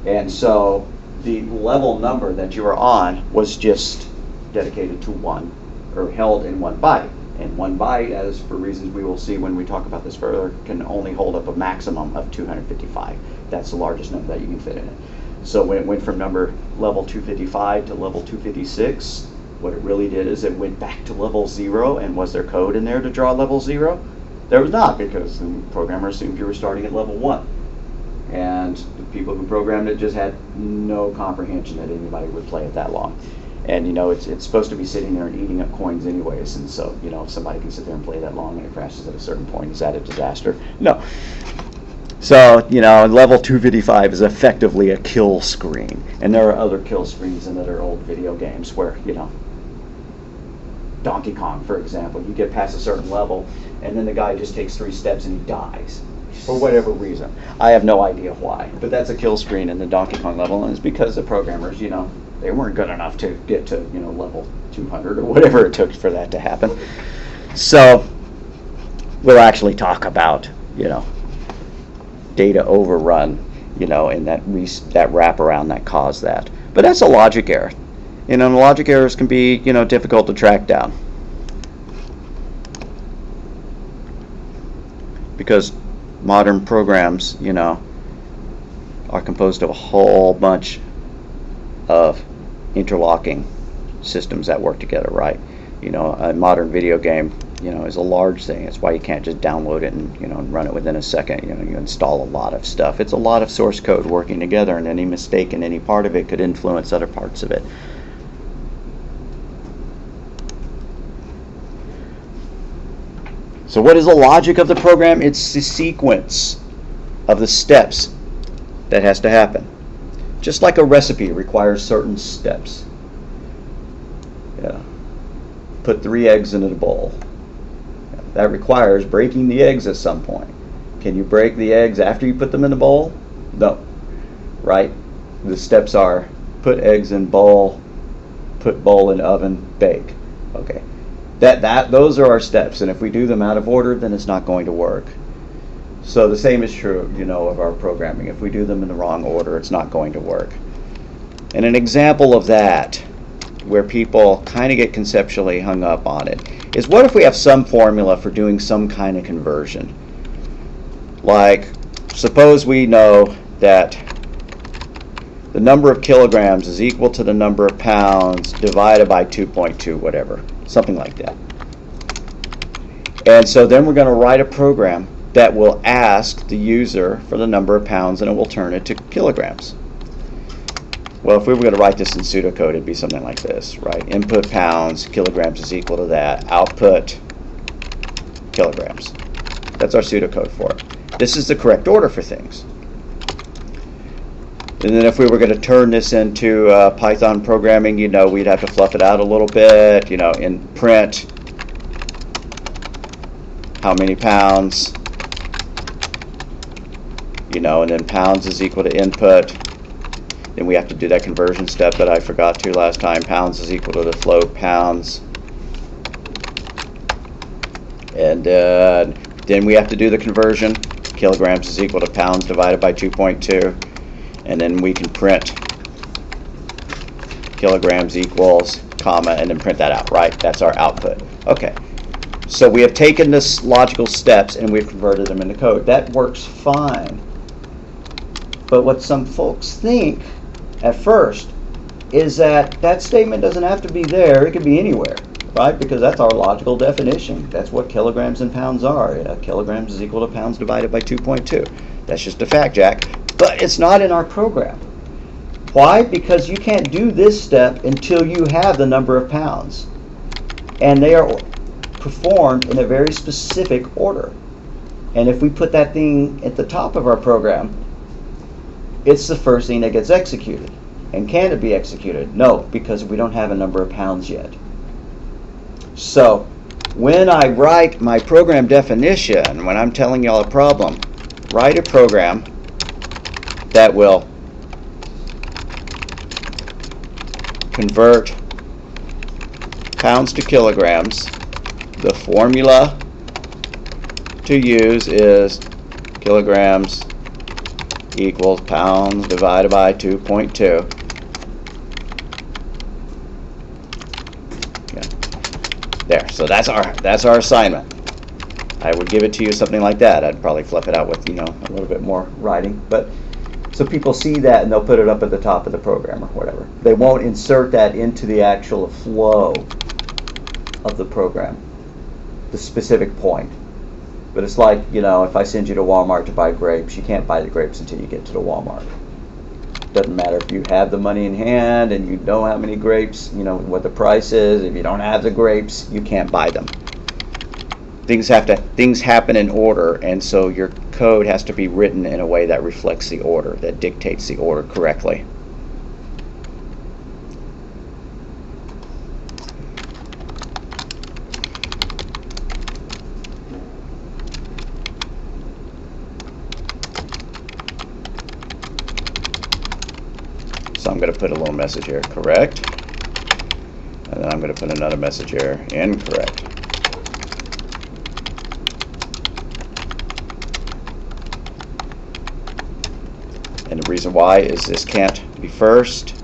And so the level number that you were on was just dedicated to 1, or held in 1 byte. And 1 byte, as for reasons we will see when we talk about this further, can only hold up a maximum of 255. That's the largest number that you can fit in it. So when it went from level 255 to level 256, what it really did is it went back to level 0. And was there code in there to draw level 0? There was not, because the programmer assumed you were starting at level 1. And the people who programmed it just had no comprehension that anybody would play it that long. And it's supposed to be sitting there and eating up coins anyways, and so if somebody can sit there and play that long and it crashes at a certain point, is that a disaster? No. So level 255 is effectively a kill screen, and there are other kill screens in other old video games where Donkey Kong, for example, you get past a certain level and then the guy just takes 3 steps and he dies for whatever reason. I have no idea why, but that's a kill screen in the Donkey Kong level, and it's because the programmers they weren't good enough to get to level 200 or whatever it took for that to happen. So we'll actually talk about data overrun, and that wraparound that caused that. But that's a logic error, and logic errors can be difficult to track down because modern programs are composed of a whole bunch of interlocking systems that work together, right? A modern video game, is a large thing. That's why you can't just download it and run it within a second. You install a lot of stuff. It's a lot of source code working together, and any mistake in any part of it could influence other parts of it. So what is the logic of the program? It's the sequence of the steps that has to happen. Just like a recipe requires certain steps. Put 3 eggs into the bowl. That requires breaking the eggs at some point. Can you break the eggs after you put them in the bowl? No. Right? The steps are put eggs in bowl, put bowl in oven, bake. Okay. Those are our steps, and if we do them out of order, then it's not going to work. So the same is true, of our programming. If we do them in the wrong order, it's not going to work. And an example of that, where people kind of get conceptually hung up on it, is what if we have some formula for doing some kind of conversion? Like, suppose we know that the number of kilograms is equal to the number of pounds divided by 2.2, whatever, something like that. And so then we're going to write a program that will ask the user for the number of pounds, and it will turn it to kilograms. Well, if we were going to write this in pseudocode, it'd be something like this, right? Input pounds, kilograms is equal to that. Output kilograms. That's our pseudocode for it. This is the correct order for things. And then if we were going to turn this into Python programming, we'd have to fluff it out a little bit, in print how many pounds, you know, and then pounds is equal to input. Then we have to do that conversion step that I forgot to last time. Pounds is equal to the float pounds. And then we have to do the conversion. Kilograms is equal to pounds divided by 2.2. And then we can print kilograms equals, comma, and then print that out, right? That's our output. Okay. So we have taken this logical steps and we've converted them into code. That works fine. But what some folks think at first is that that statement doesn't have to be there. It could be anywhere, right? Because that's our logical definition. That's what kilograms and pounds are. Kilograms is equal to pounds divided by 2.2. That's just a fact, Jack. But it's not in our program. Why? Because you can't do this step until you have the number of pounds. And they are performed in a very specific order. And if we put that thing at the top of our program, it's the first thing that gets executed. And can it be executed? No, because we don't have a number of pounds yet. So when I write my program definition, when I'm telling y'all a problem, write a program that will convert pounds to kilograms. The formula to use is kilograms equals pounds divided by 2.2. Okay. There. So that's our assignment. I would give it to you something like that. I'd probably fluff it out with, you know, a little bit more writing, but so people see that and they'll put it up at the top of the program or whatever. They won't insert that into the actual flow of the program, the specific point. But it's like, you know, if I send you to Walmart to buy grapes, you can't buy the grapes until you get to the Walmart. Doesn't matter if you have the money in hand and you know how many grapes, you know, what the price is. If you don't have the grapes, you can't buy them. Things happen in order, and so your code has to be written in a way that reflects the order, that dictates the order correctly. So I'm going to put a little message here, correct, and then I'm going to put another message here, incorrect. And the reason why is this can't be first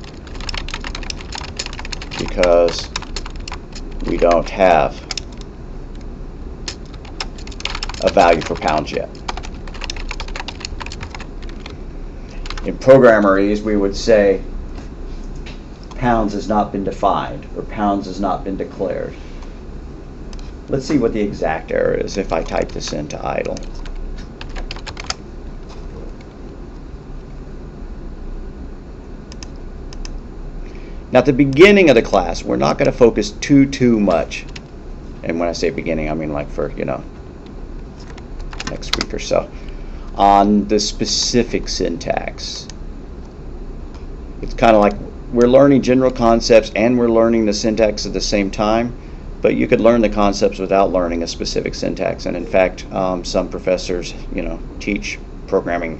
because we don't have a value for pounds yet. In programmerese, we would say pounds has not been defined or pounds has not been declared. Let's see what the exact error is if I type this into idle. Now at the beginning of the class, we're not going to focus too much. And when I say beginning, I mean like for, you know, next week or so, on the specific syntax. It's kind of like we're learning general concepts and we're learning the syntax at the same time, but you could learn the concepts without learning a specific syntax. And in fact, some professors, you know, teach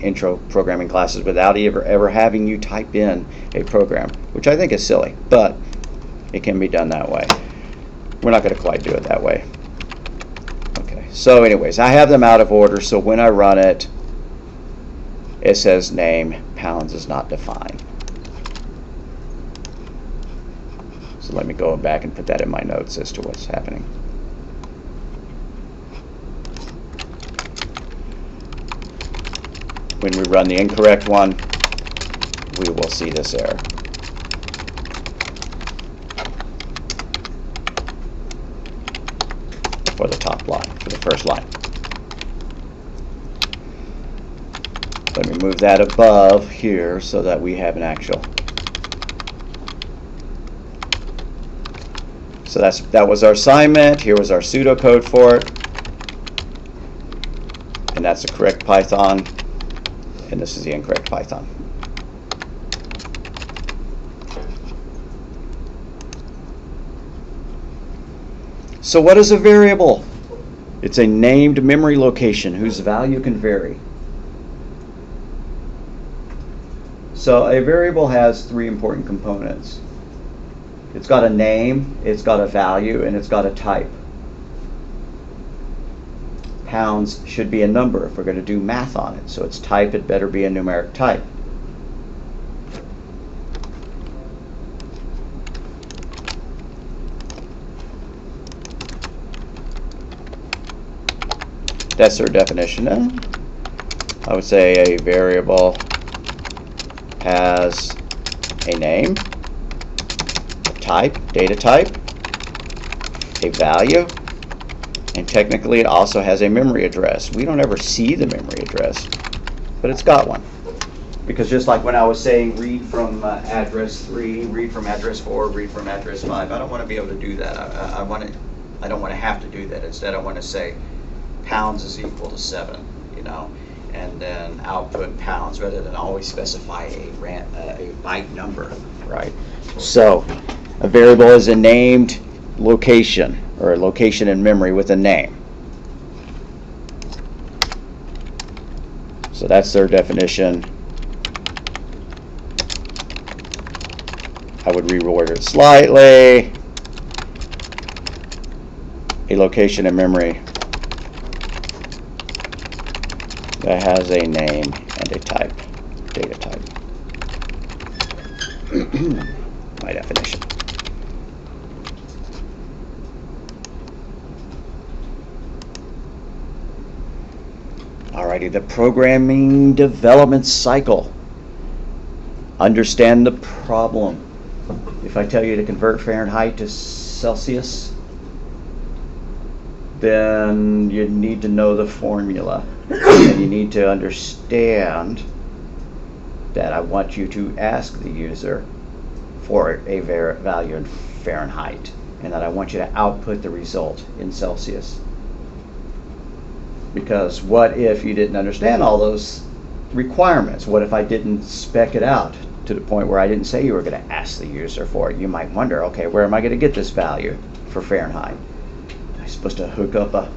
intro programming classes without ever having you type in a program, which I think is silly, but it can be done that way. We're not going to quite do it that way. Okay, so anyways, I have them out of order, so when I run it, it says name, pounds is not defined. So let me go back and put that in my notes as to what's happening. When we run the incorrect one, we will see this error. For the top line, for the first line. Let me move that above here so that we have an actual. So that was our assignment. Here was our pseudocode for it. And that's the correct Python. And this is the incorrect Python. So what is a variable? It's a named memory location whose value can vary. So a variable has three important components. It's got a name, it's got a value, and it's got a type. Pounds should be a number if we're going to do math on it. So its type, it better be a numeric type. That's their definition. I would say a variable has a name, a type, data type, a value, and technically it also has a memory address. We don't ever see the memory address, but it's got one. Because just like when I was saying read from address 3, read from address 4, read from address 5, I don't want to be able to do that. I don't want to have to do that. Instead I want to say pounds is equal to 7, you know, and then output pounds rather than always specify a byte number, right? So a variable is a named location or a location in memory with a name. So that's their definition. I would reword it slightly. A location in memory that has a name and a type, data type. My definition. Alrighty, the programming development cycle. Understand the problem. If I tell you to convert Fahrenheit to Celsius, then you need to know the formula. And you need to understand that I want you to ask the user for a value in Fahrenheit, and that I want you to output the result in Celsius. Because what if you didn't understand all those requirements? What if I didn't spec it out to the point where I didn't say you were going to ask the user for it? You might wonder, okay, where am I going to get this value for Fahrenheit? Am I supposed to hook up a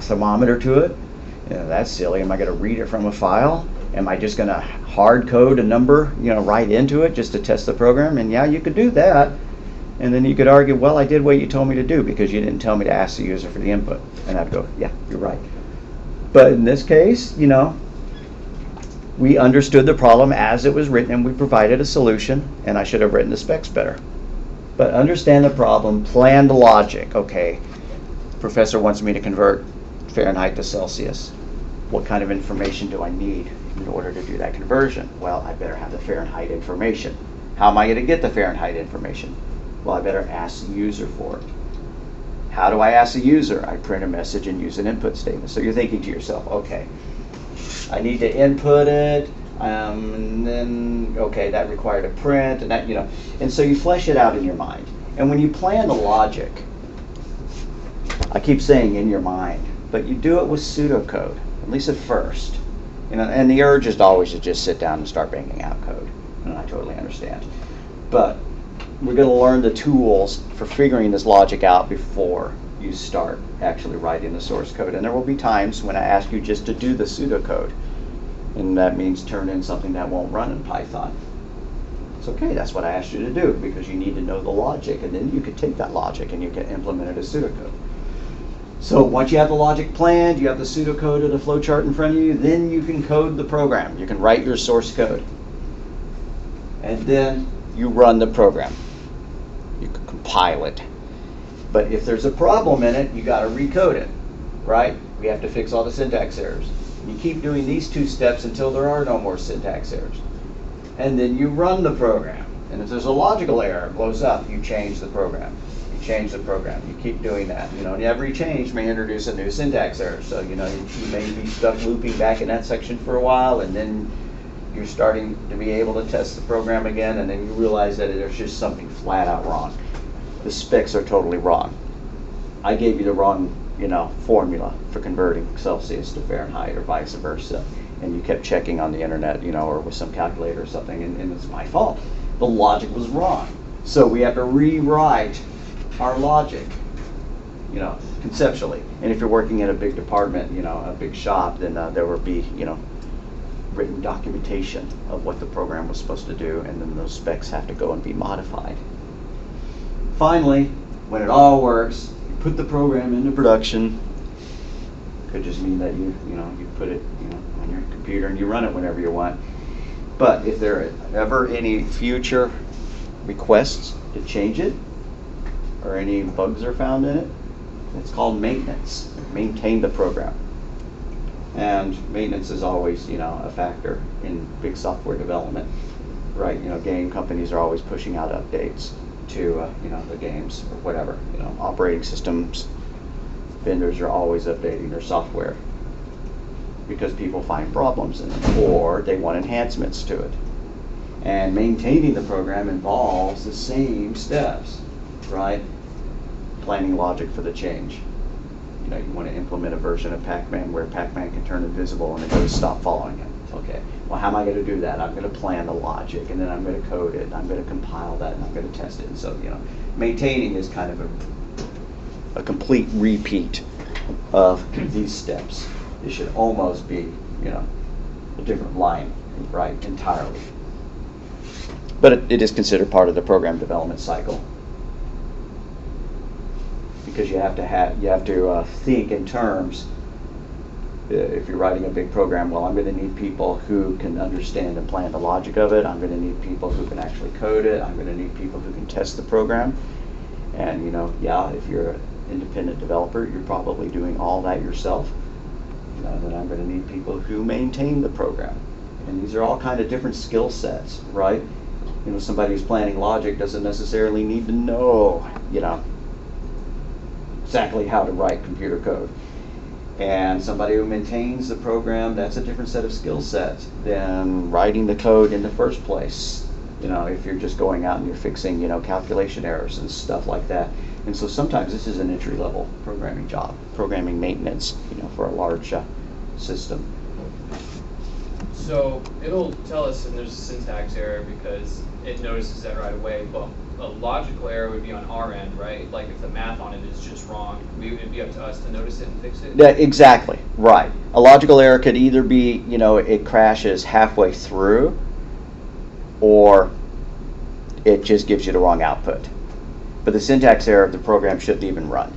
thermometer to it? You know, that's silly. Am I going to read it from a file? Am I just going to hard code a number, you know, right into it just to test the program? And yeah, you could do that. And then you could argue, well, I did what you told me to do because you didn't tell me to ask the user for the input. And I'd go, yeah, you're right. But in this case, you know, we understood the problem as it was written and we provided a solution, and I should have written the specs better. But understand the problem, plan the logic. Okay, professor wants me to convert Fahrenheit to Celsius. What kind of information do I need in order to do that conversion? Well, I better have the Fahrenheit information. How am I going to get the Fahrenheit information? Well, I better ask the user for it. How do I ask the user? I print a message and use an input statement. So you're thinking to yourself, okay, I need to input it, and then, okay, that required a print, and that, you know. And so you flesh it out in your mind. And when you plan the logic, I keep saying in your mind, but you do it with pseudocode, at least at first. You know, and the urge is always to just sit down and start banging out code, and I totally understand. But we're going to learn the tools for figuring this logic out before you start actually writing the source code. And there will be times when I ask you just to do the pseudocode, and that means turn in something that won't run in Python. It's okay, that's what I asked you to do, because you need to know the logic, and then you can take that logic and you can implement it as pseudocode. So once you have the logic planned, you have the pseudocode or the flowchart in front of you, then you can code the program. You can write your source code. And then you run the program. You can compile it. But if there's a problem in it, you got to recode it, right? We have to fix all the syntax errors. You keep doing these two steps until there are no more syntax errors. And then you run the program. And if there's a logical error, it blows up, you change the program. You change the program. You keep doing that. You know, and every change may introduce a new syntax error. So, you know, you may be stuck looping back in that section for a while, and then you're starting to be able to test the program again, and then you realize that there's just something flat out wrong. The specs are totally wrong. I gave you the wrong, you know, formula for converting Celsius to Fahrenheit or vice versa, and you kept checking on the internet, you know, or with some calculator or something, and it's my fault. The logic was wrong. So we have to rewrite our logic, you know, conceptually. And if you're working in a big department, you know, a big shop, then there will be, you know, written documentation of what the program was supposed to do, and then those specs have to go and be modified. Finally, when it all works, you put the program into production. Could just mean that you put it on your computer and you run it whenever you want. But if there are ever any future requests to change it, or any bugs are found in it, it's called maintenance. Maintain the program. And maintenance is always, a factor in big software development, right? Game companies are always pushing out updates to, the games or whatever. Operating systems vendors are always updating their software because people find problems in it or they want enhancements to it. And maintaining the program involves the same steps, right? Planning logic for the change. You want to implement a version of Pac-Man where Pac-Man can turn invisible and it goes stop following him. Okay, well, how am I going to do that? I'm going to plan the logic, and then I'm going to code it, and I'm going to compile that, and I'm going to test it. And so, maintaining is kind of a complete repeat of these steps. It should almost be, a different line, right, entirely. But it is considered part of the program development cycle, because you have to think in terms. If you're writing a big program, well, I'm going to need people who can understand and plan the logic of it. I'm going to need people who can actually code it. I'm going to need people who can test the program. And if you're an independent developer, you're probably doing all that yourself. Then I'm going to need people who maintain the program. And these are all kind of different skill sets, right? Somebody who's planning logic doesn't necessarily need to know, exactly how to write computer code. And somebody who maintains the program, that's a different set of skill sets than writing the code in the first place. If you're just going out and you're fixing, calculation errors and stuff like that. And so sometimes this is an entry-level programming job, programming maintenance, for a large system. So it'll tell us if there's a syntax error because it notices that right away, but a logical error would be on our end, right? Like if the math on it is just wrong, it'd be up to us to notice it and fix it? Yeah, exactly, right. A logical error could either be, it crashes halfway through, or it just gives you the wrong output. But the syntax error of the program shouldn't even run.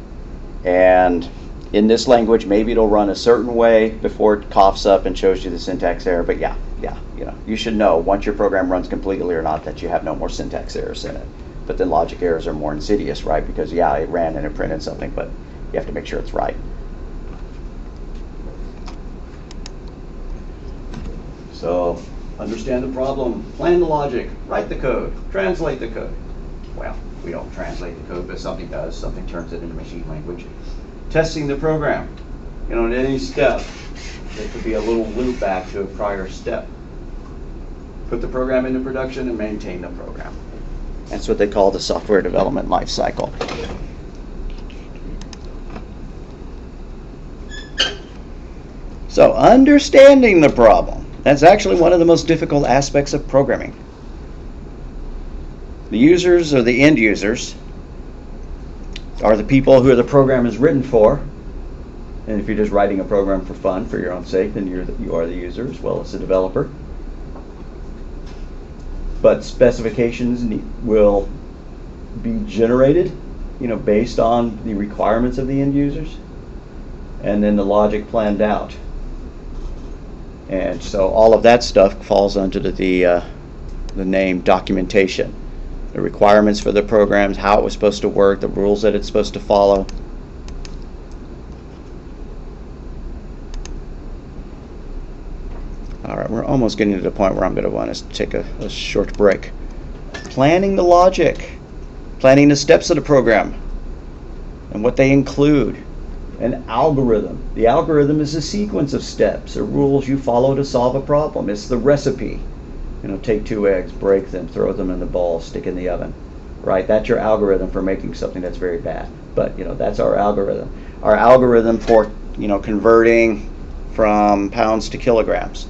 And in this language, maybe it'll run a certain way before it coughs up and shows you the syntax error, but yeah, you should know once your program runs completely or not that you have no more syntax errors in it. But then logic errors are more insidious, right? Because it ran and it printed something, but you have to make sure it's right. So, understand the problem, plan the logic, write the code, translate the code. Well, we don't translate the code, but something does. Something turns it into machine language. Testing the program. At any step, there could be a little loop back to a prior step. Put the program into production and maintain the program. That's what they call the software development life cycle. So, understanding the problem. That's actually one of the most difficult aspects of programming. The users, or the end users, are the people who the program is written for. And if you're just writing a program for fun, for your own sake, then you are the user as well as the developer. But specifications will be generated, based on the requirements of the end users, and then the logic planned out. And so all of that stuff falls under the name documentation. The requirements for the programs, how it was supposed to work, the rules that it's supposed to follow. All right, we're almost getting to the point where I'm going to want to take a short break. Planning the logic, planning the steps of the program, and what they include. An algorithm. The algorithm is a sequence of steps or rules you follow to solve a problem. It's the recipe. Take 2 eggs, break them, throw them in the bowl, stick in the oven. Right? That's your algorithm for making something that's very bad. But, that's our algorithm. Our algorithm for, converting from pounds to kilograms.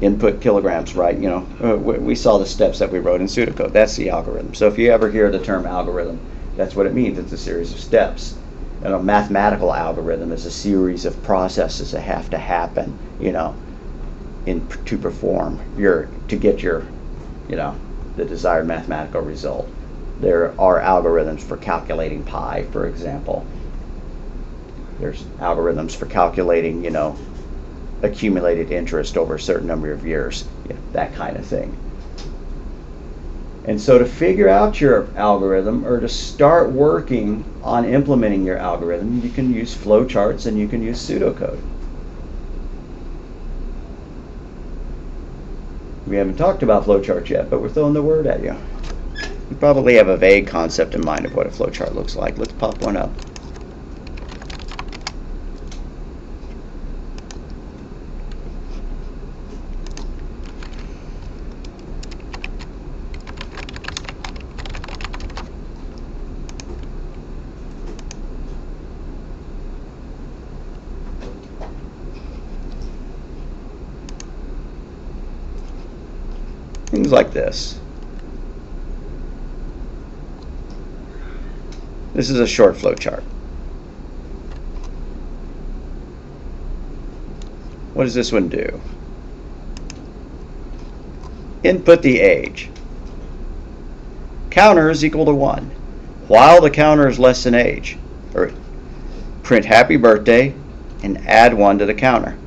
Input kilograms, right? We saw the steps that we wrote in Pseudocode. That's the algorithm. So if you ever hear the term algorithm, that's what it means. It's a series of steps. A mathematical algorithm is a series of processes that have to happen, to perform to get your, the desired mathematical result. There are algorithms for calculating pi, for example. There's algorithms for calculating, accumulated interest over a certain number of years, that kind of thing. And so to figure out your algorithm, or to start working on implementing your algorithm, you can use flowcharts and you can use pseudocode. We haven't talked about flowcharts yet, but we're throwing the word at you. You probably have a vague concept in mind of what a flowchart looks like. Let's pop one up. Things like this. This is a short flowchart. What does this one do? Input the age. Counter is equal to 1. While the counter is less than age, or print happy birthday and add 1 to the counter.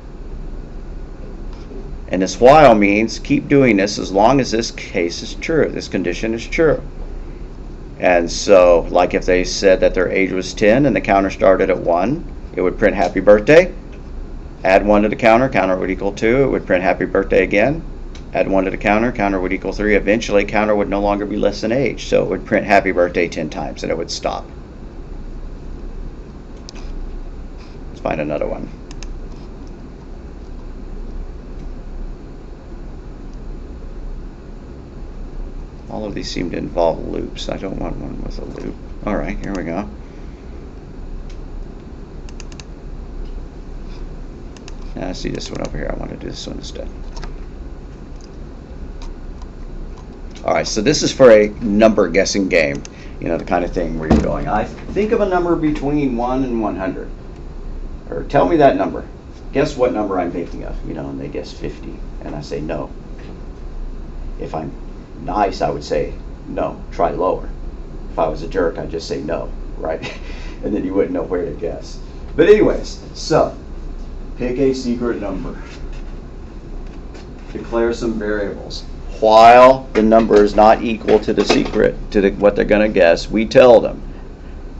And this while means keep doing this as long as this case is true, this condition is true. And so, like if they said that their age was 10 and the counter started at 1, it would print happy birthday, add 1 to the counter, counter would equal 2, it would print happy birthday again, add 1 to the counter, counter would equal 3. Eventually, counter would no longer be less than age, so it would print happy birthday 10 times and it would stop. Let's find another one. All of these seem to involve loops. I don't want one with a loop. All right, here we go. I see this one over here. I want to do this one instead. All right, so this is for a number guessing game. The kind of thing where you're going, I think of a number between 1 and 100. Or tell me that number. Guess what number I'm thinking of. And they guess 50. And I say no. If I'm nice, I would say no, try lower. If I was a jerk, I'd just say no, right? And then you wouldn't know where to guess. But anyways, so pick a secret number. Declare some variables. While the number is not equal to the secret, to what they're going to guess, we tell them,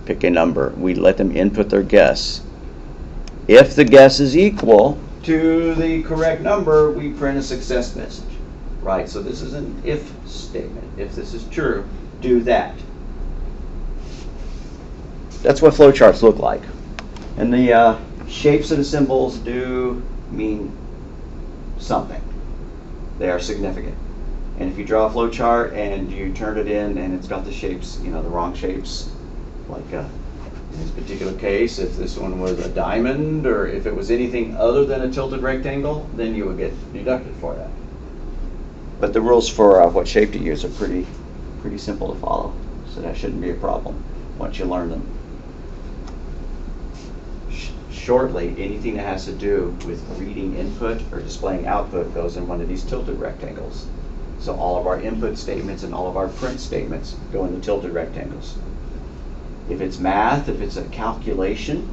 pick a number. We let them input their guess. If the guess is equal to the correct number, we print a success message. Right, so this is an if statement. If this is true, do that. That's what flowcharts look like. And the shapes of the symbols do mean something. They are significant. And if you draw a flowchart and you turn it in and it's got the shapes, the wrong shapes, like in this particular case, if this one was a diamond or if it was anything other than a tilted rectangle, then you would get deducted for that. But the rules for what shape to use are pretty simple to follow, so that shouldn't be a problem once you learn them. Shortly, anything that has to do with reading input or displaying output goes in one of these tilted rectangles. So all of our input statements and all of our print statements go in the tilted rectangles. If it's math, if it's a calculation,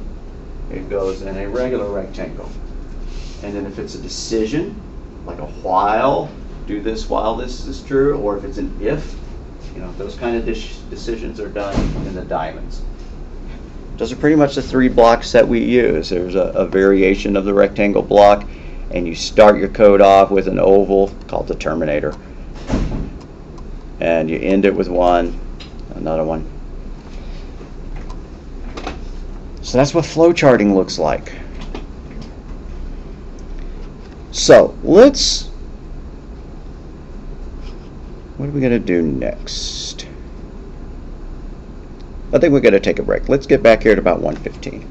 it goes in a regular rectangle. And then if it's a decision, like a while, do this while this is true, or if it's an if, those kind of decisions are done in the diamonds. Those are pretty much the 3 blocks that we use. There's a variation of the rectangle block, and you start your code off with an oval called the terminator. And you end it with 1, another one. So that's what flowcharting looks like. So what are we going to do next? I think we're going to take a break. Let's get back here at about 1:15.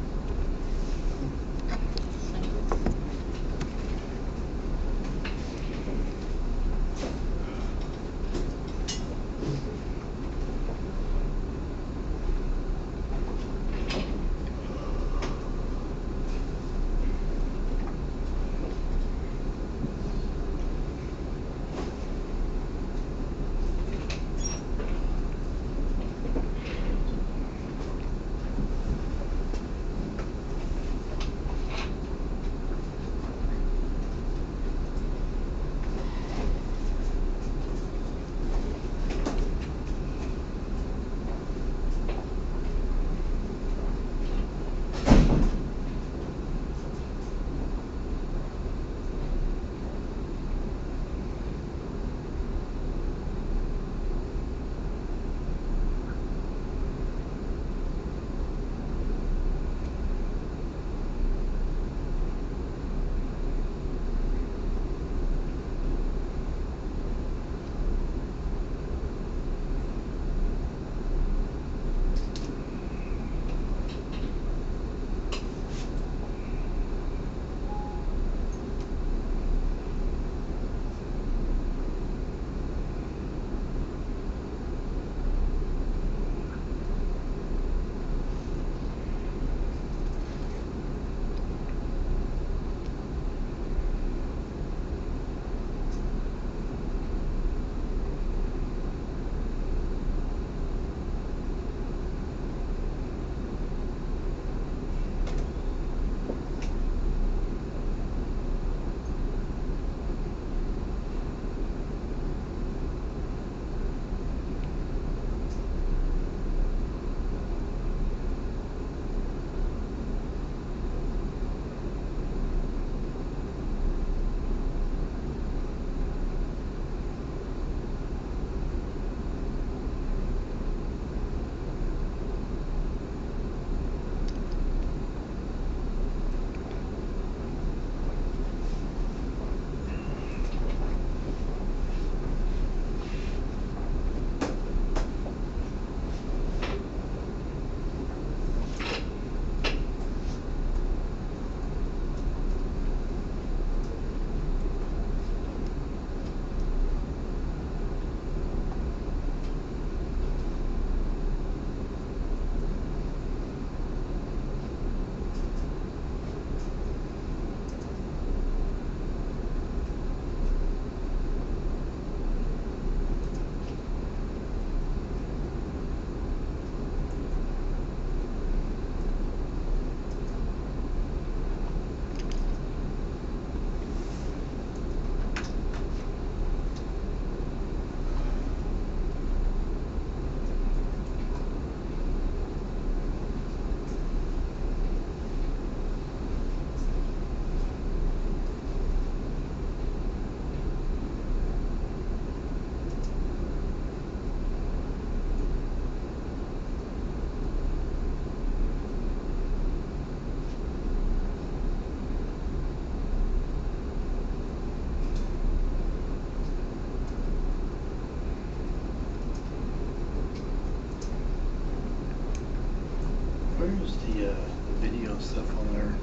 Where's the video stuff on there?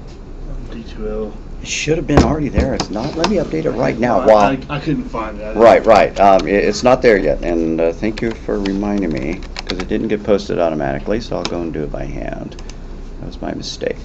D2L. It should have been already there. It's not. Let me update it right now. I couldn't find it. Right. It's not there yet, and thank you for reminding me, because it didn't get posted automatically, so I'll go and do it by hand. That was my mistake.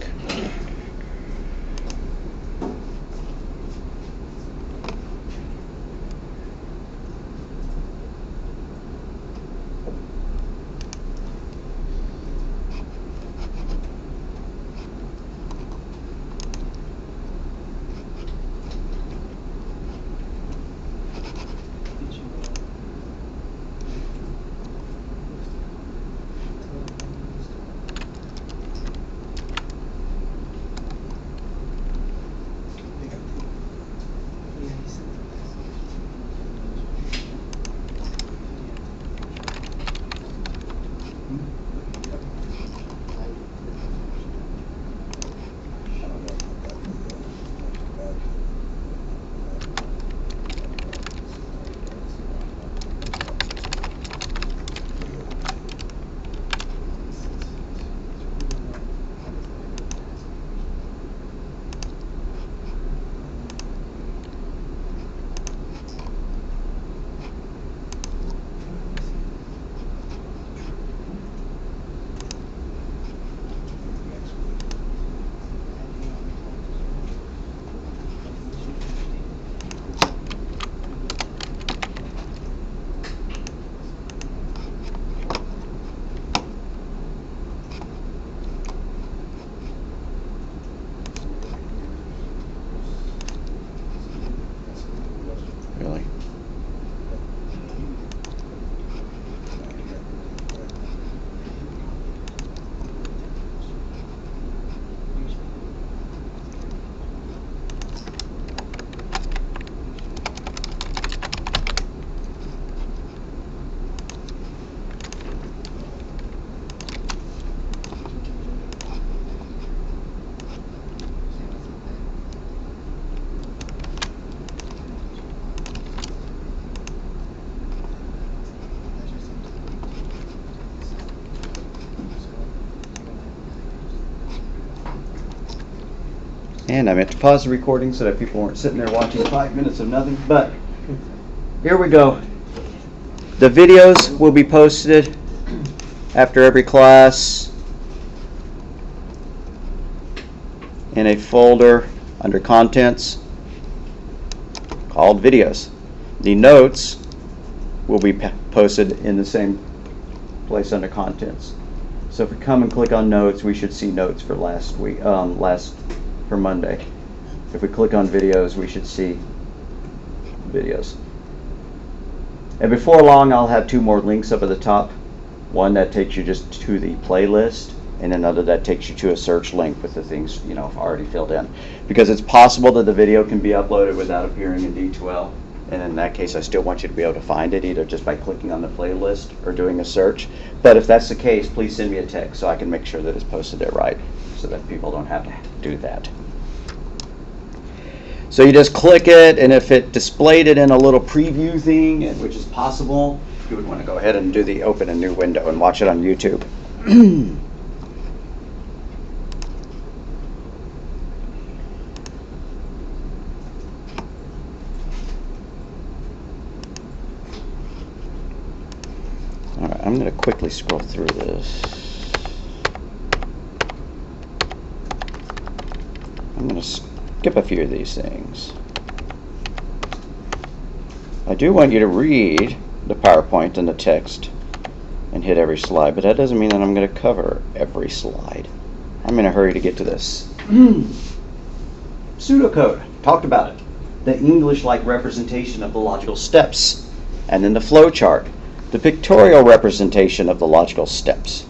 Really? And I meant to pause the recording so that people weren't sitting there watching 5 minutes of nothing, but here we go. The videos will be posted after every class in a folder under contents called videos. The notes will be posted in the same place under contents. So if we come and click on notes, we should see notes for last week, for Monday. If we click on videos, we should see videos. And before long, I'll have 2 more links up at the top. One that takes you just to the playlist, and another that takes you to a search link with the things already filled in. Because it's possible that the video can be uploaded without appearing in D2L. And in that case, I still want you to be able to find it either just by clicking on the playlist or doing a search. But if that's the case, please send me a text so I can make sure that it's posted there right, so that people don't have to do that. So you just click it, and if it displayed it in a little preview thing, which is possible, you would want to go ahead and do the open a new window and watch it on YouTube. All right, I'm going to quickly scroll through this. I'm going to skip a few of these things. I do want you to read the PowerPoint and the text and hit every slide, but that doesn't mean that I'm going to cover every slide. I'm in a hurry to get to this. Pseudocode, talked about it. The English-like representation of the logical steps. And then the flow chart, the pictorial representation of the logical steps.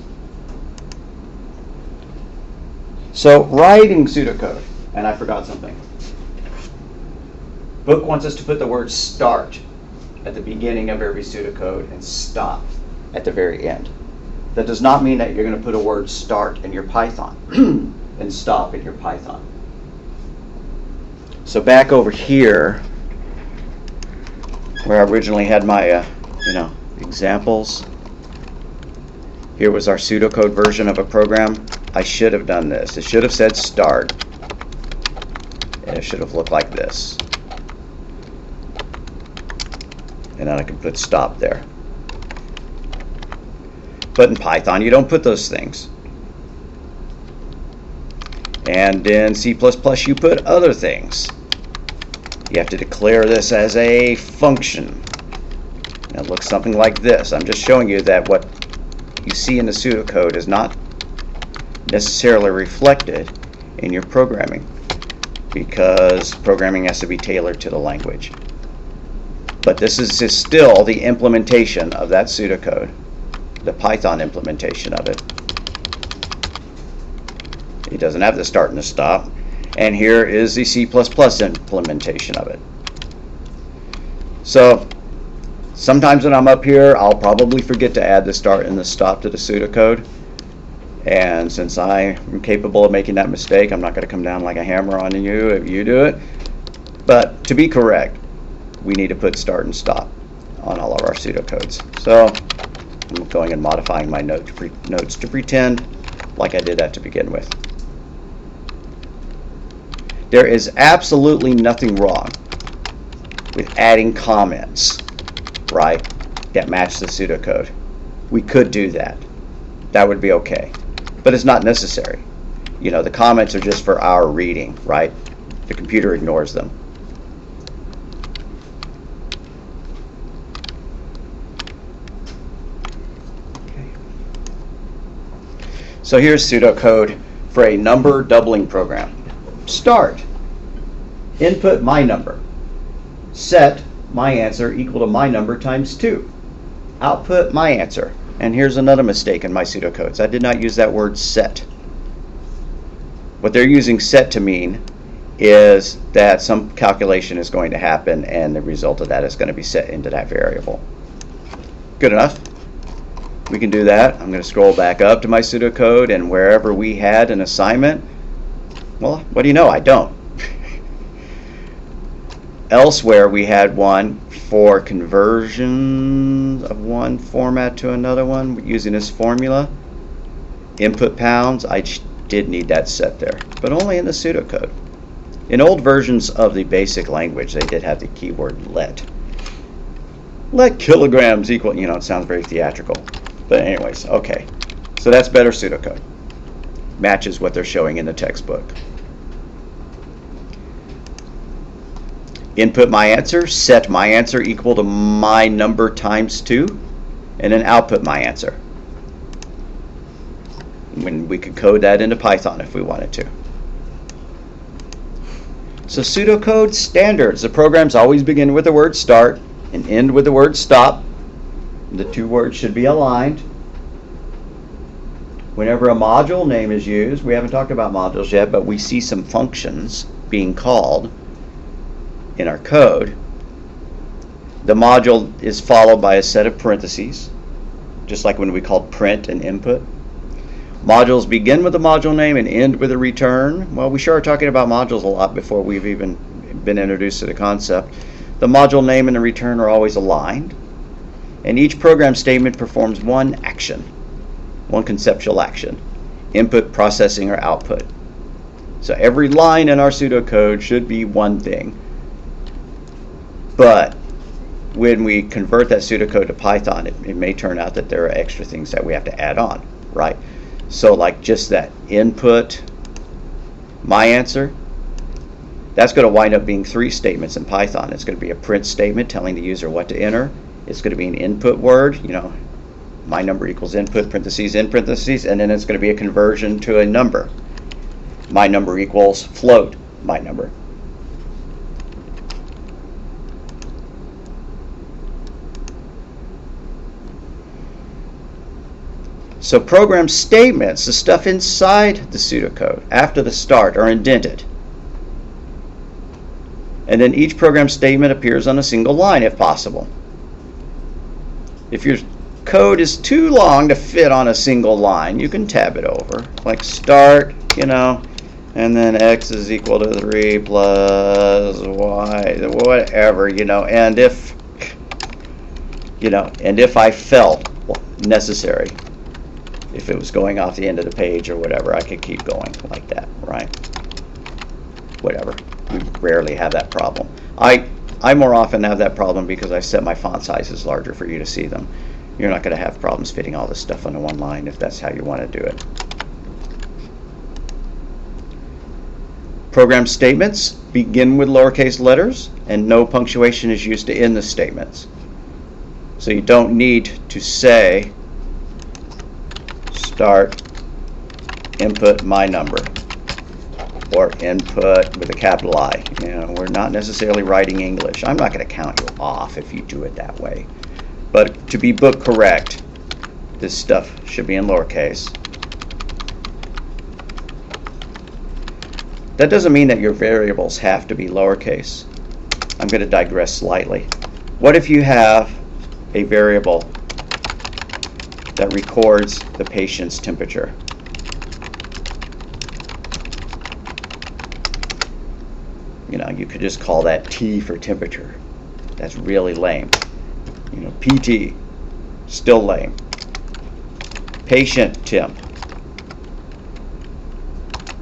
So writing pseudocode, and I forgot something. Book wants us to put the word start at the beginning of every pseudocode and stop at the very end. That does not mean that you're going to put a word start in your Python and stop in your Python. So back over here, where I originally had my examples, Here was our pseudocode version of a program. I should have done this. It should have said start. And it should have looked like this. And then I can put stop there. But in Python, you don't put those things. And in C++, you put other things. You have to declare this as a function. And it looks something like this. I'm just showing you that what you see in the pseudocode is not necessarily reflected in your programming, because programming has to be tailored to the language. But this is still the implementation of that pseudocode, the Python implementation of it. It doesn't have the start and the stop. And here is the C++ implementation of it. So sometimes when I'm up here, I'll probably forget to add the start and the stop to the pseudocode. And since I am capable of making that mistake, I'm not going to come down like a hammer on you if you do it. But to be correct, we need to put start and stop on all of our pseudocodes. So I'm going and modifying my notes to pretend like I did that to begin with. There is absolutely nothing wrong with adding comments, right, that match the pseudocode. We could do that. That would be okay. But it's not necessary. You know, the comments are just for our reading, right? The computer ignores them. Okay. So here's pseudocode for a number doubling program. Start. Input my number. Set my answer equal to my number times 2. Output my answer. And here's another mistake in my pseudocodes. I did not use that word set. What they're using set to mean is that some calculation is going to happen and the result of that is going to be set into that variable. Good enough. We can do that. I'm going to scroll back up to my pseudocode, and wherever we had an assignment, well, what do you know? I don't. Elsewhere, we had one for conversion of one format to another one using this formula. Input pounds, I did need that set there, but only in the pseudocode. In old versions of the basic language, they did have the keyword let. Let kilograms equal, you know, it sounds very theatrical. But anyways, okay. So that's better pseudocode. Matches what they're showing in the textbook. Input my answer, set my answer equal to my number times 2, and then output my answer. When we could code that into Python if we wanted to. So pseudocode standards. The programs always begin with the word start and end with the word stop. The two words should be aligned. Whenever a module name is used, we haven't talked about modules yet, but we see some functions being called in our code. The module is followed by a set of parentheses, just like when we called print and input. Modules begin with the module name and end with a return. Well, we sure are talking about modules a lot before we've even been introduced to the concept. The module name and the return are always aligned, and each program statement performs one action, one conceptual action: input, processing, or output. So every line in our pseudocode should be one thing. But when we convert that pseudocode to Python, it may turn out that there are extra things that we have to add on, right? So like just that input, my answer, that's going to wind up being 3 statements in Python. It's going to be a print statement telling the user what to enter. It's going to be an input word, you know, my number equals input, parentheses, in parentheses, and then it's going to be a conversion to a number. My number equals float, my number. So program statements, the stuff inside the pseudocode after the start, are indented. And then each program statement appears on a single line if possible. If your code is too long to fit on a single line, you can tab it over, like start, you know, and then x is equal to 3 plus y, whatever, you know, and if I felt necessary, If it was going off the end of the page or whatever, I could keep going like that, right? Whatever. We rarely have that problem. I more often have that problem because I set my font sizes larger for you to see them. You're not going to have problems fitting all this stuff onto one line if that's how you want to do it. Program statements begin with lowercase letters, and no punctuation is used to end the statements. So you don't need to say start input my number or input with a capital I. We're not necessarily writing English. I'm not going to count you off if you do it that way. But to be book correct, this stuff should be in lowercase. That doesn't mean that your variables have to be lowercase. I'm going to digress slightly. What if you have a variable that records the patient's temperature? You could just call that T for temperature. That's really lame. PT, still lame. Patient temp.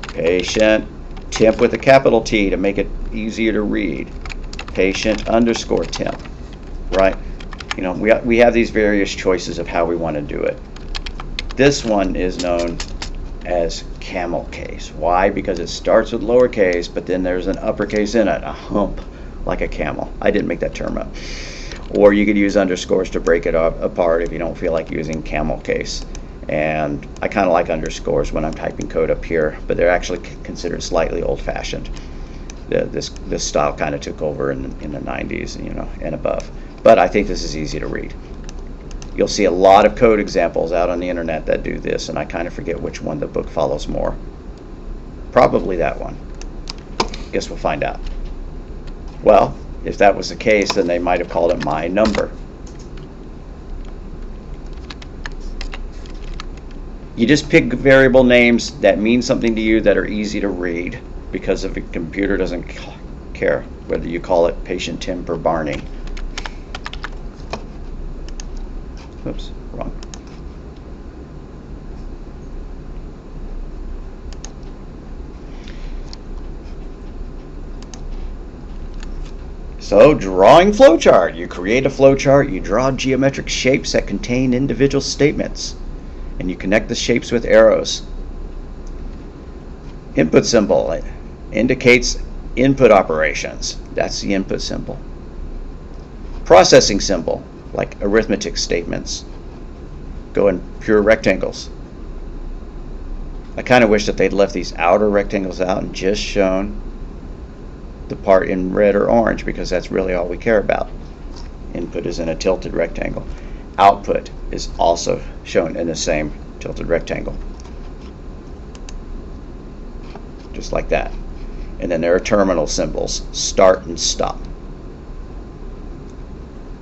Patient temp with a capital T to make it easier to read. Patient underscore temp, right? We have these various choices of how we want to do it. This one is known as camel case. Why? Because it starts with lowercase, but then there's an uppercase in it, a hump, like a camel. I didn't make that term up. Or you could use underscores to break it apart if you don't feel like using camel case. And I kind of like underscores when I'm typing code up here, but they're actually considered slightly old-fashioned. This style kind of took over in the 90s, and above. But I think this is easy to read. You'll see a lot of code examples out on the internet that do this, and I kind of forget which one the book follows more. Probably that one. Guess we'll find out. Well, if that was the case, then they might have called it my number. You just pick variable names that mean something to you that are easy to read, because if a computer doesn't care whether you call it patient temp or Barney. Oops, wrong. So, drawing flowchart. You create a flowchart, you draw geometric shapes that contain individual statements, and you connect the shapes with arrows. Input symbol, it indicates input operations. That's the input symbol. Processing symbol, like arithmetic statements, go in pure rectangles. I kind of wish that they'd left these outer rectangles out and just shown the part in red or orange, because that's really all we care about. Input is in a tilted rectangle. Output is also shown in the same tilted rectangle. Just like that. And then there are terminal symbols, start and stop.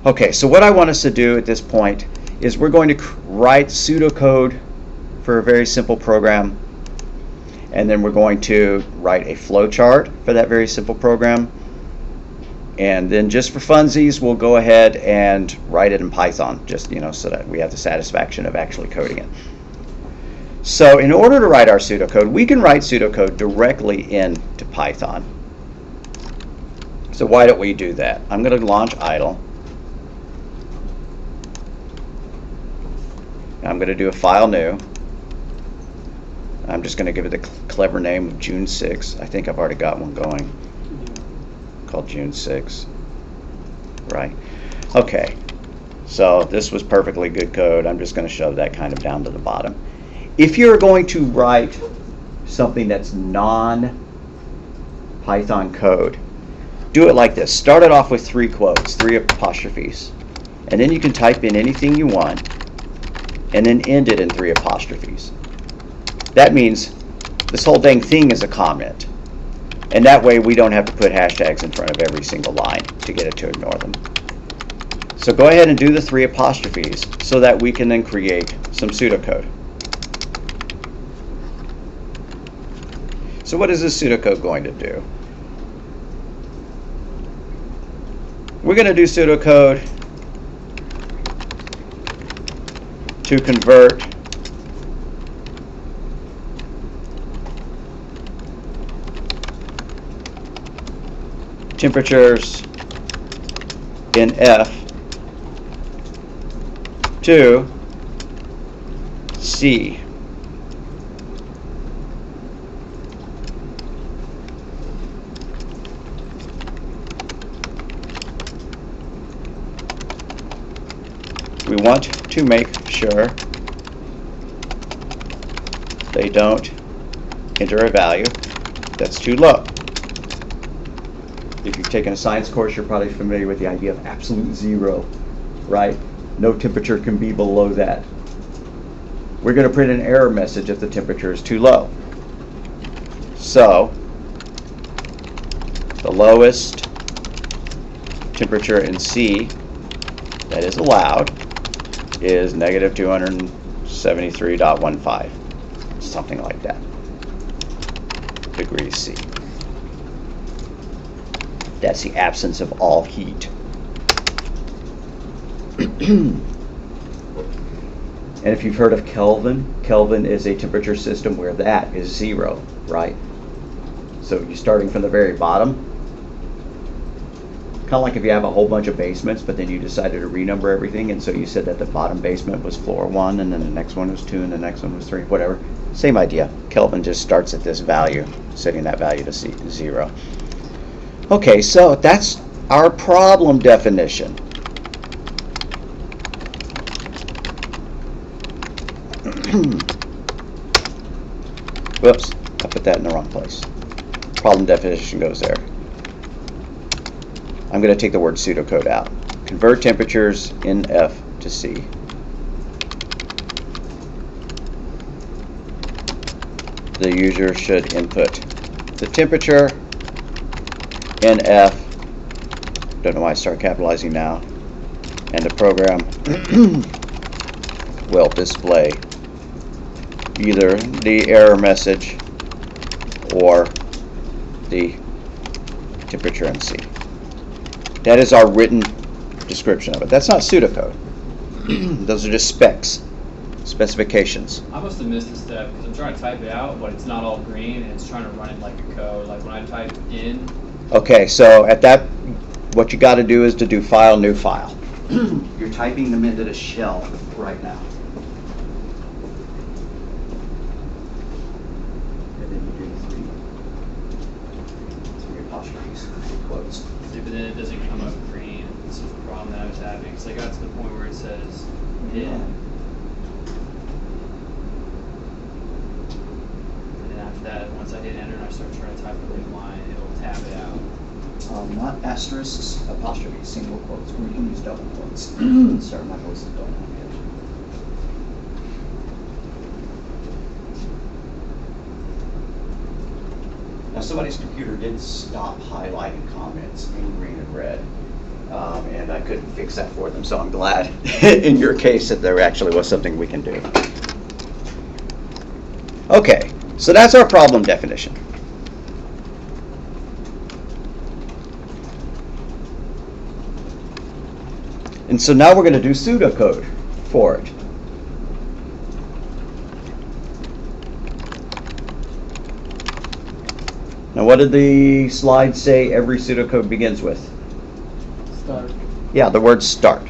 Okay, so what I want us to do at this point is we're going to write pseudocode for a very simple program, and then we're going to write a flowchart for that very simple program, and then just for funsies we'll go ahead and write it in Python, just so that we have the satisfaction of actually coding it. So in order to write our pseudocode, we can write pseudocode directly into Python. So why don't we do that? I'm going to launch idle. I'm going to do a file new. I'm just going to give it the clever name of June 6. I think I've already got one going called June 6. Right. Okay. So this was perfectly good code. I'm just going to shove that kind of down to the bottom. If you're going to write something that's non-Python code, do it like this. Start it off with 3 quotes, 3 apostrophes. And then you can type in anything you want, and then end it in 3 apostrophes. That means this whole dang thing is a comment. And that way we don't have to put hashtags in front of every single line to get it to ignore them. So go ahead and do the 3 apostrophes so that we can then create some pseudocode. So what is this pseudocode going to do? We're going to do pseudocode to convert temperatures in F to C. We want to make sure they don't enter a value that's too low. If you've taken a science course, you're probably familiar with the idea of absolute zero, right? No temperature can be below that. We're going to print an error message if the temperature is too low. So, the lowest temperature in C that is allowed is negative 273.15, something like that, degrees C. That's the absence of all heat. And if you've heard of Kelvin, Kelvin is a temperature system where that is zero, right? So you're starting from the very bottom. Kind of like if you have a whole bunch of basements, but then you decided to renumber everything, and so you said that the bottom basement was floor 1, and then the next one was 2, and the next one was 3, whatever. Same idea. Kelvin just starts at this value, setting that value to 0. Okay, so that's our problem definition. Whoops, I put that in the wrong place. Problem definition goes there. I'm going to take the word pseudocode out. Convert temperatures in F to C. The user should input the temperature in F. Don't know why I start capitalizing now. And the program will display either the error message or the temperature in C. That is our written description of it. That's not pseudocode. Those are just specs, specifications. I must have missed a step because I'm trying to type it out, but it's not all green and it's trying to run it like a code. Like when I type in. Okay, so at that, what you got to do is to do file, new file. You're typing them into the shell right now. And then you do three apostrophes, quotes. But then it doesn't come up green. This is the problem that I was having. Because I got to the point where it says in. And then after that, once I hit enter and I start trying to type a new line, it'll tab it out. Not asterisks, apostrophes, single quotes. We can use double quotes. Sorry, my voice is going on here. Now, somebody's computer did stop highlighting comments in green and red, and I couldn't fix that for them, so I'm glad in your case that there actually was something we can do. Okay, so that's our problem definition. And so now we're going to do pseudocode for it. Now, what did the slide say every pseudocode begins with? Start. Yeah, the word start.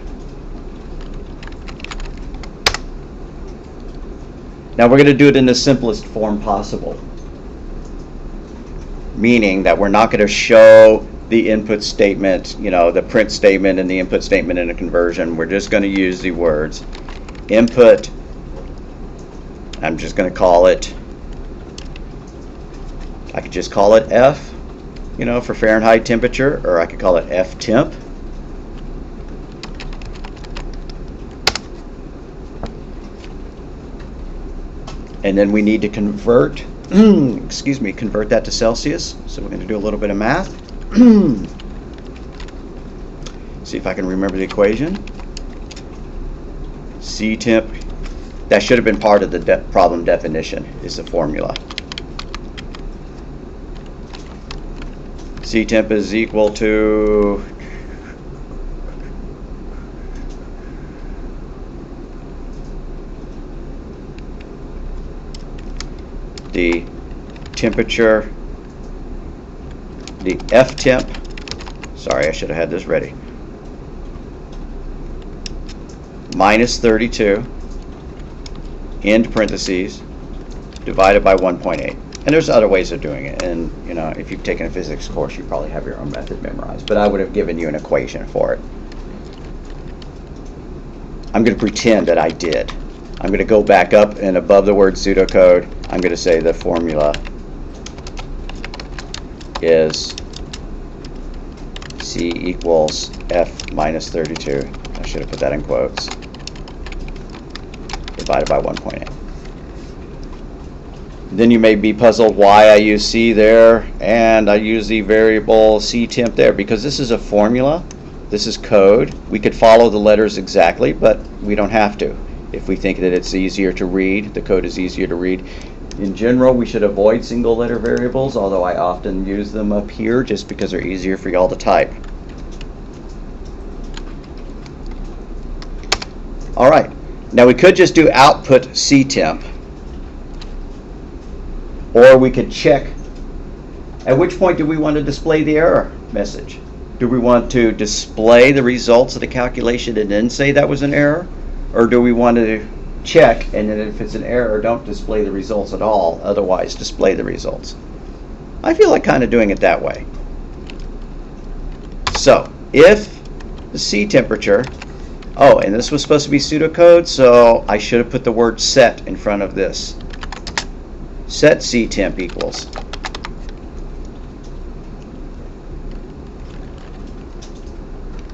Now, we're going to do it in the simplest form possible, meaning that we're not going to show the input statement, the print statement and the input statement in a conversion. We're just going to use the words input. I'm just going to call it, I could just call it F, for Fahrenheit temperature, or I could call it F temp. And then we need to convert, convert that to Celsius. So we're going to do a little bit of math. See if I can remember the equation. C temp, that should have been part of the problem definition, is the formula. C temp is equal to the temperature, the F temp Sorry, I should have had this ready. Minus 32, end parentheses, divided by 1.8. And there's other ways of doing it. And, you know, if you've taken a physics course, you probably have your own method memorized. But I would have given you an equation for it. I'm going to pretend that I did. I'm going to go back up and above the word pseudocode, I'm going to say the formula is C equals F minus 32. I should have put that in quotes. Divided by 1.8. Then you may be puzzled why I use C there and I use the variable C temp there, because this is a formula. This is code. We could follow the letters exactly, but we don't have to. If we think that it's easier to read, the code is easier to read. In general, we should avoid single letter variables, although I often use them up here just because they're easier for y'all to type. All right. Now we could just do output ctemp, or we could check. At which point do we want to display the error message? Do we want to display the results of the calculation and then say that was an error? Or do we want to check, and then if it's an error, don't display the results at all, otherwise display the results? I feel like kind of doing it that way. So, if the C temperature, oh, and this was supposed to be pseudocode, so I should have put the word set in front of this. Set C temp equals.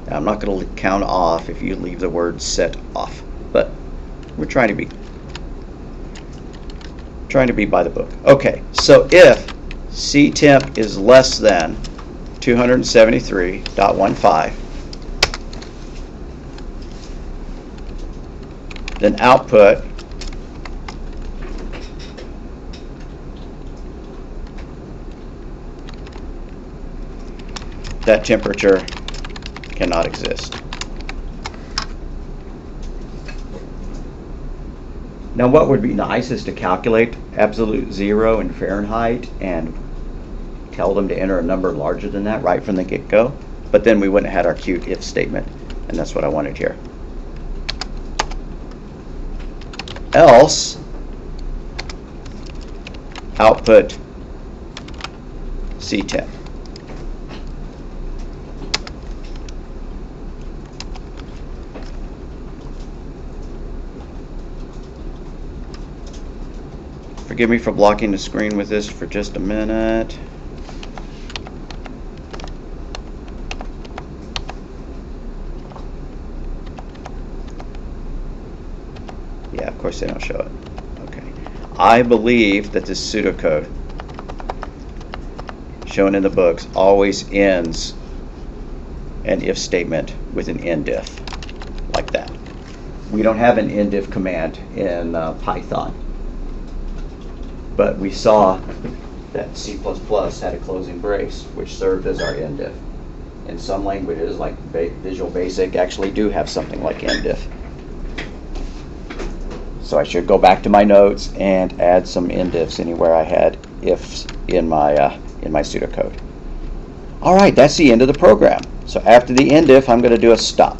Now, I'm not going to count off if you leave the word set off, but we're trying to be by the book. Okay, so if C temp is less than 273.15, then output that temperature cannot exist. Now what would be nice is to calculate absolute zero in Fahrenheit and tell them to enter a number larger than that right from the get-go, but then we wouldn't have had our cute if statement, and that's what I wanted here. Else, output ctemp. Forgive me for blocking the screen with this for just a minute. Yeah, of course they don't show it. Okay. I believe that this pseudocode shown in the books always ends an if statement with an end if, like that. We don't have an end if command in Python. But we saw that C++ had a closing brace, which served as our end if. And some languages, like Visual Basic, actually do have something like end if. So I should go back to my notes and add some end ifs anywhere I had ifs in my pseudocode. All right, that's the end of the program. So after the end if, I'm going to do a stop.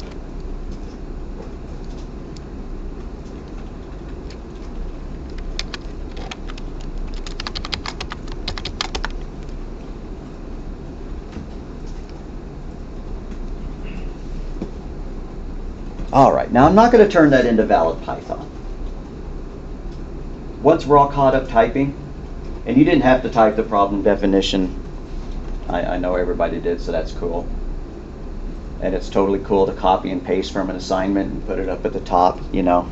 All right, now I'm not going to turn that into valid Python. Once we're all caught up typing, and you didn't have to type the problem definition, I know everybody did, so that's cool. And it's totally cool to copy and paste from an assignment and put it up at the top, you know,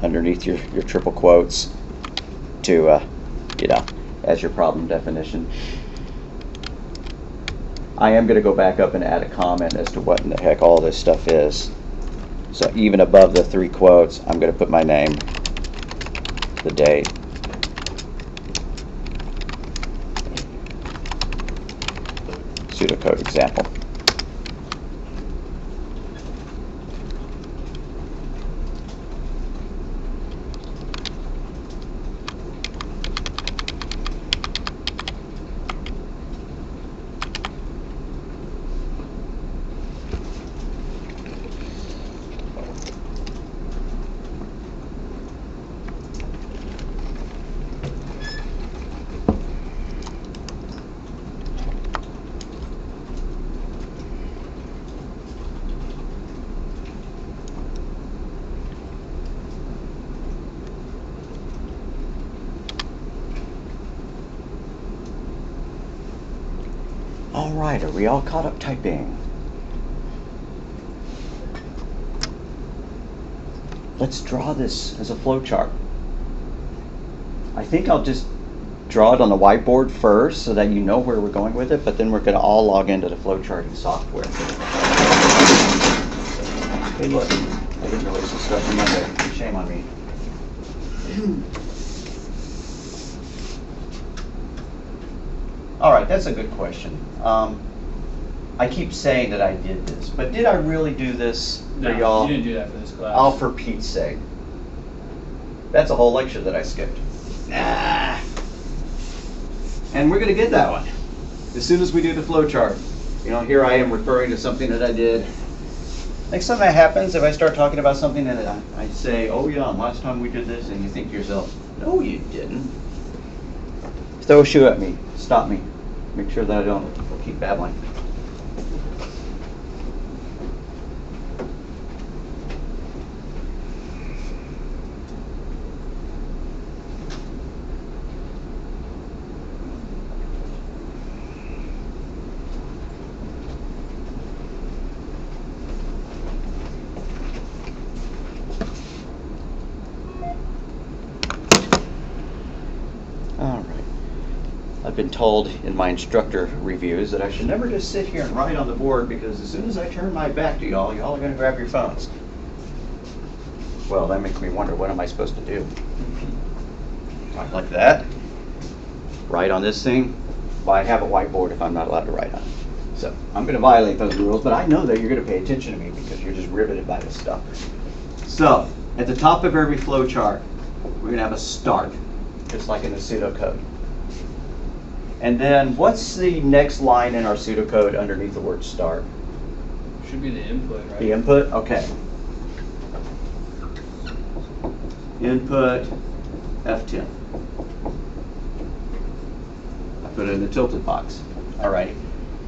underneath your triple quotes to, you know, as your problem definition. I am going to go back up and add a comment as to what in the heck all this stuff is. So even above the three quotes, I'm going to put my name, the date, pseudocode example. All right, are we all caught up typing? Let's draw this as a flowchart. I think I'll just draw it on the whiteboard first so that you know where we're going with it, but then we're going to all log into the flowcharting software. Hey look, I didn't release some stuff from Monday. Shame on me. All right, that's a good question. I keep saying that I did this, but did I really do this for No, y'all? you didn't do that for this class. Oh, for Pete's sake. That's a whole lecture that I skipped. Nah. And we're going to get that one as soon as we do the flowchart. You know, here I am referring to something that I did. Next time that happens, if I start talking about something and I say, oh yeah, last time we did this, and you think to yourself, no you didn't. Throw a shoe at me. Stop me. Make sure that I don't keep babbling. I've been told in my instructor reviews that I should never just sit here and write on the board, because as soon as I turn my back to y'all are going to grab your phones. Well, that makes me wonder, what am I supposed to do? Talk like that? Write on this thing? Why have a whiteboard if I'm not allowed to write on it? So I'm going to violate those rules, but I know that you're going to pay attention to me because you're just riveted by this stuff. So at the top of every flow chart, we're going to have a start, just like in the pseudocode. And then what's the next line in our pseudocode underneath the word start? Should be the input, right? The input? Okay. Input F10. I put it in the tilted box. All right.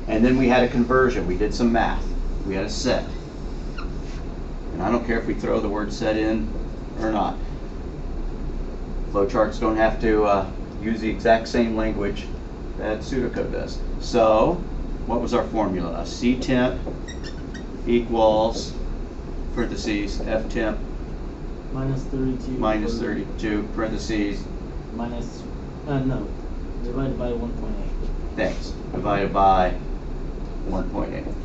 And then we had a conversion. We did some math. We had a set. And I don't care if we throw the word set in or not. Flowcharts don't have to use the exact same language that pseudocode does. So, what was our formula? CTemp equals, parentheses, Ftemp minus 32. minus 32, parentheses, Minus, no, divided by 1.8. thanks, divided by 1.8.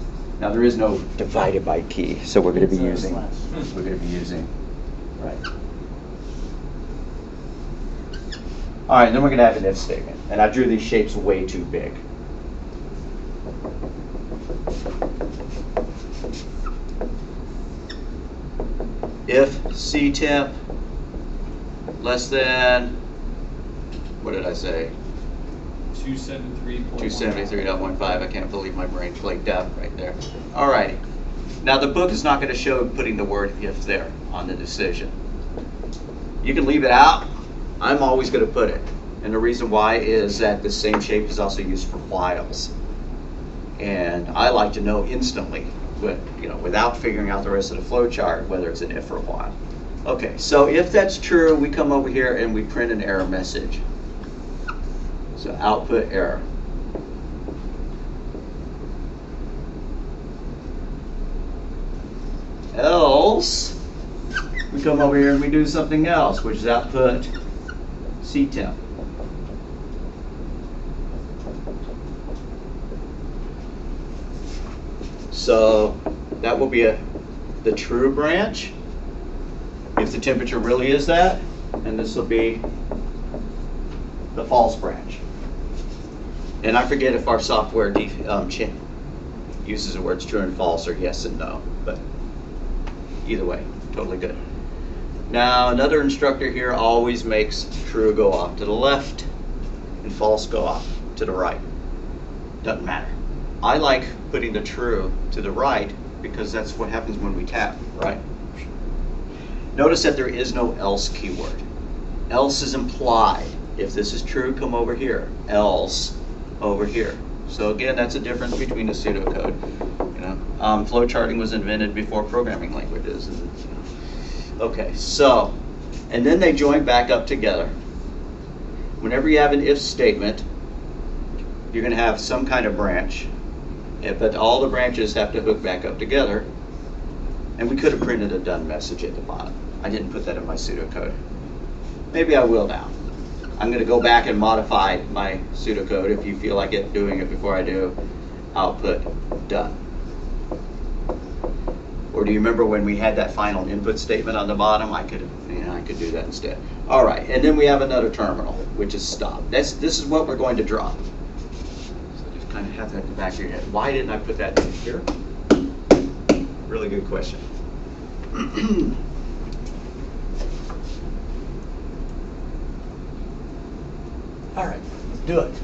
Now there is no divided by key, so we're going to be It's a using, slash. we're going to be using, right. All right, then we're going to have an if statement. And I drew these shapes way too big. If CTemp less than, what did I say? 273.15. 273.15. I can't believe my brain flaked out right there. All righty. Now the book is not going to show putting the word if there on the decision. You can leave it out. I'm always going to put it. And the reason why is that the same shape is also used for whiles. And I like to know instantly, without figuring out the rest of the flow chart, whether it's an if or a while. Okay, so if that's true, we come over here and we print an error message. So output error. Else, we come over here and we do something else, which is output CTemp. So that will be the true branch, if the temperature really is that, and this will be the false branch. And I forget if our software uses the words true and false or yes and no, but either way, totally good. Now another instructor here always makes true go off to the left and false go off to the right. Doesn't matter. I like putting the true to the right because that's what happens when we tap, right? Notice that there is no else keyword. Else is implied. If this is true, come over here. Else, over here. So again, that's a difference between the pseudocode. Flowcharting was invented before programming languages. Okay, so, and then they join back up together. Whenever you have an if statement, you're going to have some kind of branch. but all the branches have to hook back up together. And we could have printed a done message at the bottom. I didn't put that in my pseudocode. Maybe I will now. I'm going to go back and modify my pseudocode. If you feel like doing it before I do, I'll put done. Or do you remember when we had that final input statement on the bottom? I could do that instead. All right, and then we have another terminal, which is stop. This is what we're going to draw. So just kind of have that in the back of your head. Why didn't I put that in here? Really good question. All right, let's do it.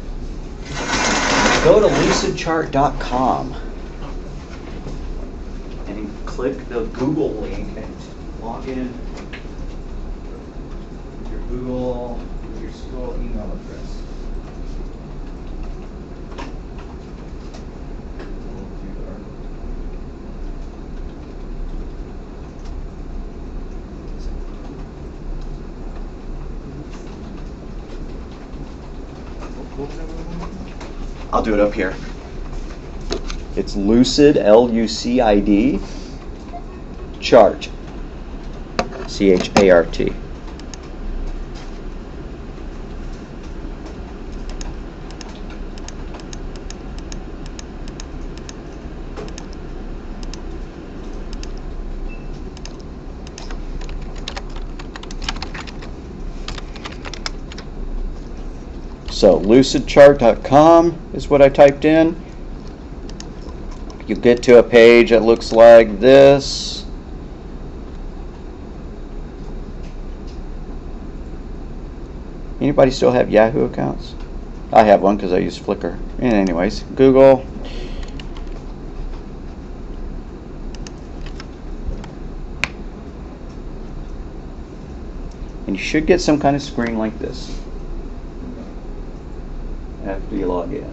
Go to lucidchart.com and click the Google link and log in with your Google, with your school email address. I'll do it up here. It's Lucid, Lucid, chart, CHART. So lucidchart.com is what I typed in. You get to a page that looks like this. Anybody still have Yahoo accounts? I have one because I use Flickr. And anyways, Google. And you should get some kind of screen like this after you log in.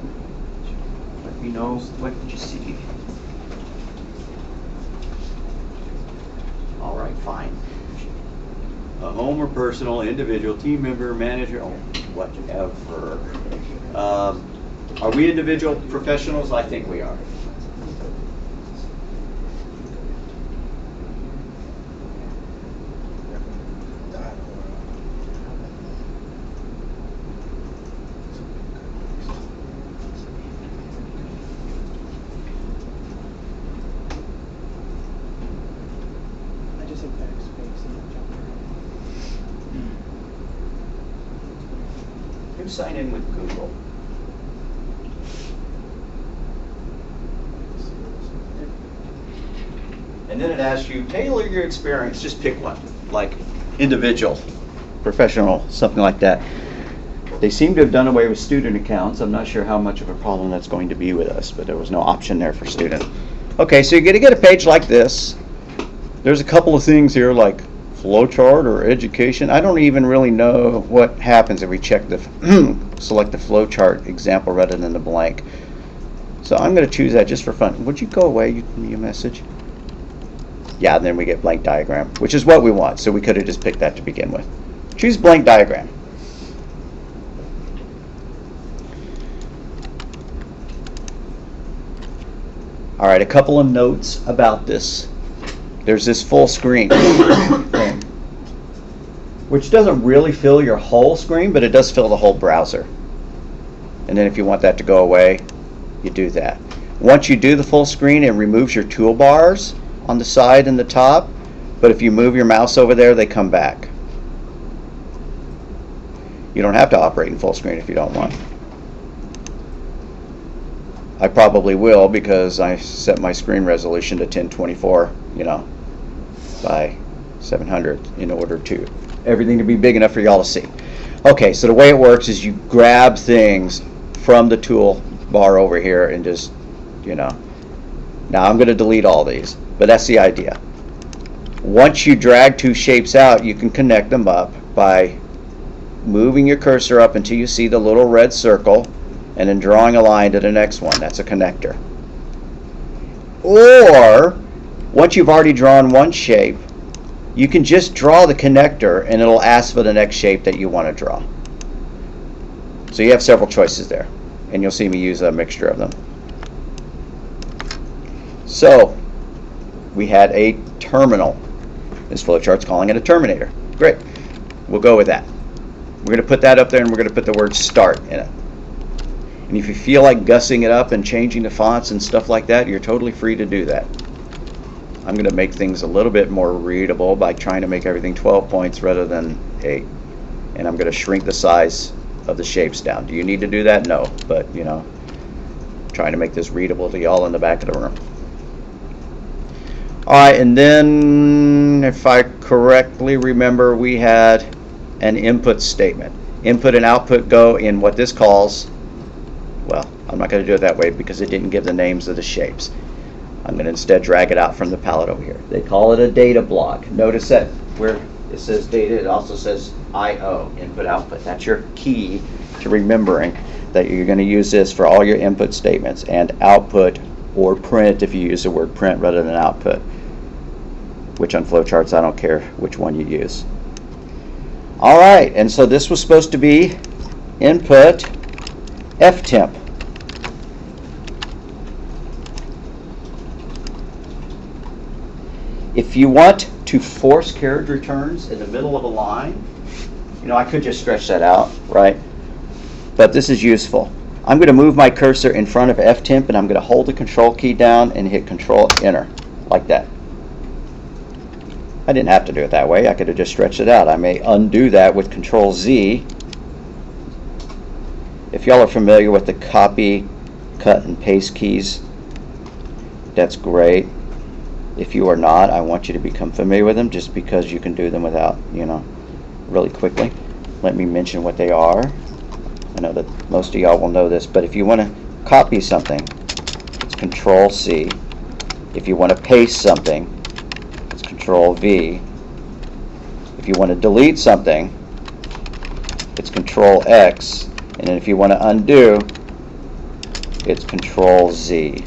Let me know what you see. All right, fine. A home or personal, individual, team member, manager, or whatever. Are we individual professionals? I think we are. Sign in with Google. And then it asks you, tailor your experience, just pick one, like individual, professional, something like that. They seem to have done away with student accounts. I'm not sure how much of a problem that's going to be with us, but there was no option there for student. Okay, so you're going to get a page like this. There's a couple of things here like flowchart or education. I don't even really know what happens if we check the select the flowchart example rather than the blank. So I'm going to choose that just for fun. Would you go away? You me a message? Yeah, and then we get blank diagram, which is what we want. So we could have just picked that to begin with. Choose blank diagram. All right, a couple of notes about this. There's this full screen thing, which doesn't really fill your whole screen, but it does fill the whole browser. And then if you want that to go away, you do that. Once you do the full screen, it removes your toolbars on the side and the top, but if you move your mouse over there, they come back. You don't have to operate in full screen if you don't want. I probably will because I set my screen resolution to 1024, by 700 in order to everything to be big enough for y'all to see. Okay, so the way it works is you grab things from the tool bar over here and just, now I'm going to delete all these, but that's the idea. Once you drag two shapes out, you can connect them up by moving your cursor up until you see the little red circle and then drawing a line to the next one. That's a connector. Or once you've already drawn one shape, you can just draw the connector and it'll ask for the next shape that you want to draw. So you have several choices there, and you'll see me use a mixture of them. So we had a terminal. This flowchart's calling it a terminator. Great. We'll go with that. We're going to put that up there, and we're going to put the word start in it. And if you feel like gussing it up and changing the fonts and stuff like that, you're totally free to do that. I'm going to make things a little bit more readable by trying to make everything 12 points rather than 8. And I'm going to shrink the size of the shapes down. Do you need to do that? No. But, you know, trying to make this readable to y'all in the back of the room. Alright, and then, if I correctly remember, we had an input statement. Input and output go in what this calls, well, I'm not going to do it that way because it didn't give the names of the shapes. I'm going to instead drag it out from the palette over here. They call it a data block. Notice that where it says data, it also says I/O, input output. That's your key to remembering that you're going to use this for all your input statements, and output or print if you use the word print rather than output, which on flowcharts I don't care which one you use. Alright, and so this was supposed to be input ftemp. If you want to force carriage returns in the middle of a line, you know, I could just stretch that out, right? But this is useful. I'm going to move my cursor in front of ftemp, and I'm going to hold the control key down and hit control enter, like that. I didn't have to do it that way. I could have just stretched it out. I may undo that with control Z. If y'all are familiar with the copy, cut, and paste keys, that's great. If you are not, I want you to become familiar with them, just because you can do them without, you know, really quickly. Let me mention what they are. I know that most of y'all will know this, but if you want to copy something, it's control C. If you want to paste something, it's control V. If you want to delete something, it's control X. And then if you want to undo, it's control Z.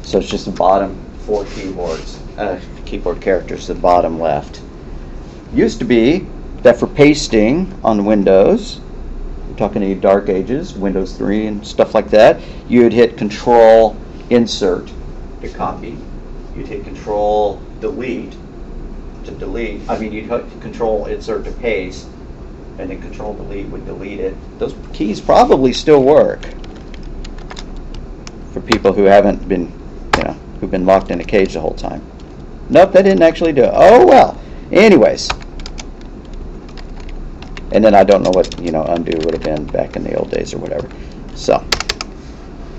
So it's just the bottom 4 keyboard characters, the bottom left. Used to be that for pasting on Windows, we're talking to you dark ages, Windows 3 and stuff like that, you would hit control insert to copy. You'd hit control delete to delete. I mean, you'd hit control insert to paste, and then control delete would delete it. Those keys probably still work for people who haven't been, you know, who've been locked in a cage the whole time. Nope, that didn't actually do it. Oh well. Anyways. And then I don't know what, you know, undo would have been back in the old days or whatever. So,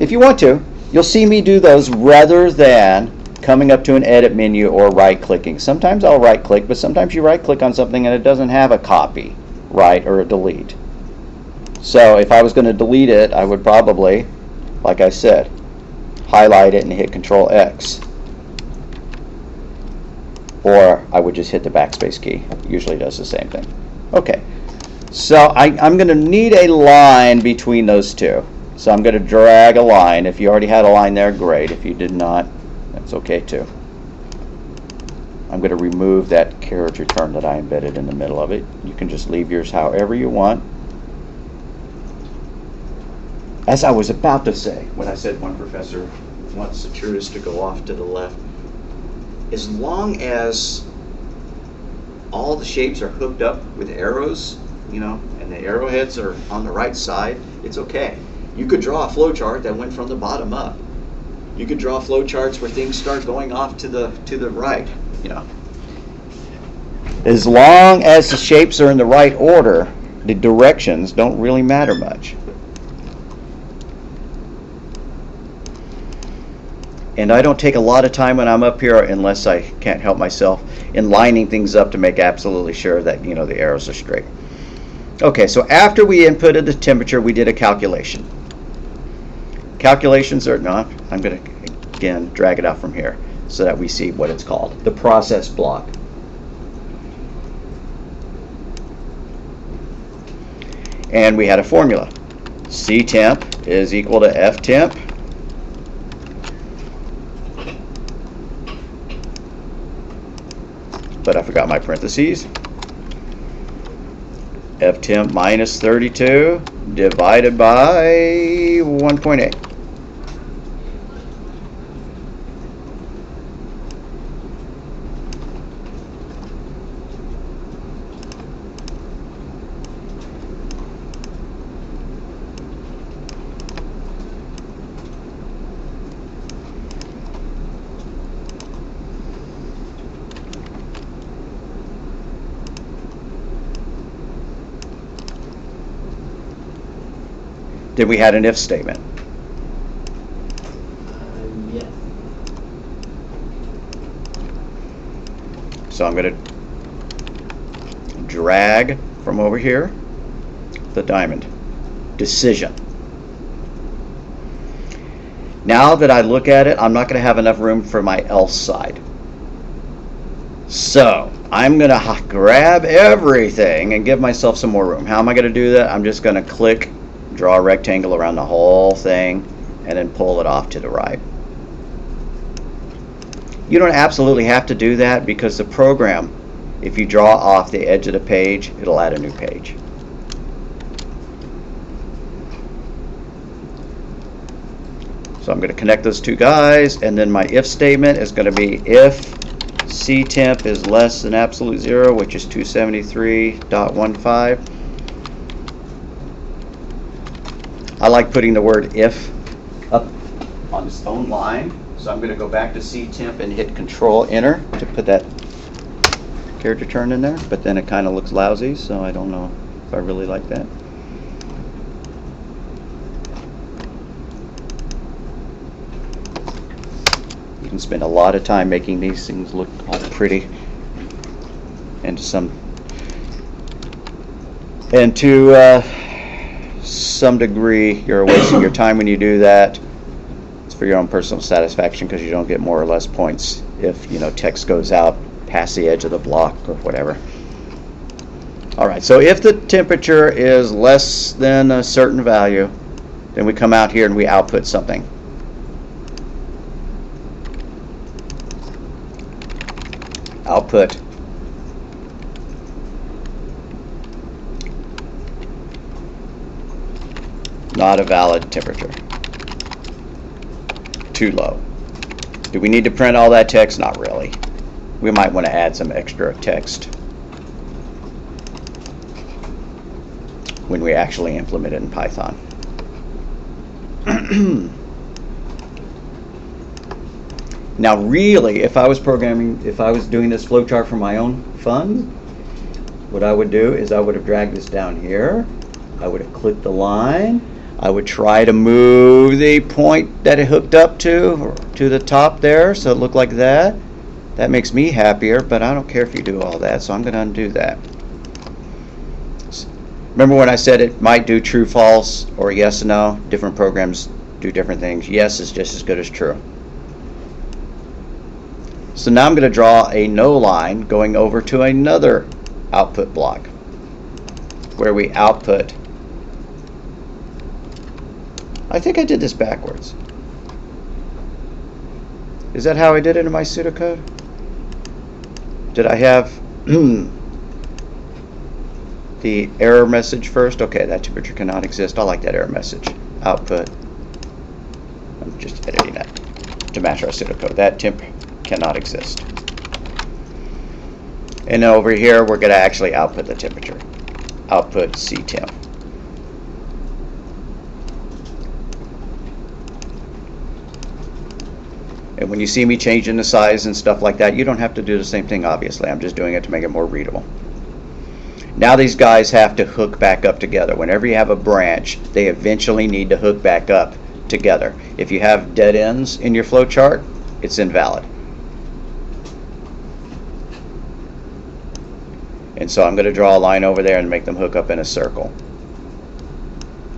if you want to, you'll see me do those rather than coming up to an edit menu or right-clicking. Sometimes I'll right-click, but sometimes you right-click on something and it doesn't have a copy, right, or a delete. So if I was going to delete it, I would probably, like I said, highlight it and hit Control X. Or I would just hit the backspace key. It usually does the same thing. Okay. So I'm going to need a line between those two. So I'm going to drag a line. If you already had a line there, great. If you did not, that's okay too. I'm going to remove that carriage return that I embedded in the middle of it. You can just leave yours however you want. As I was about to say, when I said one professor wants the curious to go off to the left, as long as all the shapes are hooked up with arrows, you know, and the arrowheads are on the right side, it's okay. You could draw a flowchart that went from the bottom up. You could draw flowcharts where things start going off to the right, you know. As long as the shapes are in the right order, the directions don't really matter much. And I don't take a lot of time when I'm up here, unless I can't help myself, in lining things up to make absolutely sure that, you know, the arrows are straight. Okay, so after we inputted the temperature, we did a calculation. Calculations are, no, I'm going to, again, drag it out from here so that we see what it's called. The process block. And we had a formula. Ctemp is equal to ftemp but I forgot my parentheses. Ftemp minus 32 divided by 1.8. Then we had an if statement. Yes. So I'm going to drag from over here the diamond. Decision. Now that I look at it, I'm not going to have enough room for my else side. So I'm going to grab everything and give myself some more room. How am I going to do that? I'm just going to click, draw a rectangle around the whole thing, and then pull it off to the right. You don't absolutely have to do that because the program, if you draw off the edge of the page, it'll add a new page. So I'm going to connect those two guys, and then my if statement is going to be if CTemp is less than absolute zero, which is 273.15. I like putting the word if up on its own line, so I'm going to go back to CTemp and hit Control Enter to put that character turn in there, but then it kind of looks lousy, so I don't know if I really like that. You can spend a lot of time making these things look all pretty, and to some degree you're wasting your time when you do that. It's for your own personal satisfaction because you don't get more or less points if text goes out past the edge of the block or whatever. Alright, so if the temperature is less than a certain value, then we come out here and we output something. Output not a valid temperature. Too low. Do we need to print all that text? Not really. We might want to add some extra text when we actually implement it in Python. Now really, if I was doing this flowchart for my own fun, what I would do is I would have dragged this down here. I would have clicked the line. I would try to move the point that it hooked up to the top there so it looked like that. That makes me happier, but I don't care if you do all that, so I'm going to undo that. Remember when I said it might do true, false, or yes and no? Different programs do different things. Yes is just as good as true. So now I'm going to draw a no line going over to another output block where we output. I think I did this backwards. Is that how I did it in my pseudocode? Did I have the error message first? Okay, that temperature cannot exist. I like that error message. Output. I'm just editing that to match our pseudocode. That temp cannot exist. And over here, we're going to actually output the temperature. Output CTemp. And when you see me changing the size and stuff like that, you don't have to do the same thing, obviously. I'm just doing it to make it more readable. Now these guys have to hook back up together. Whenever you have a branch, they eventually need to hook back up together. If you have dead ends in your flowchart, it's invalid. And so I'm going to draw a line over there and make them hook up in a circle.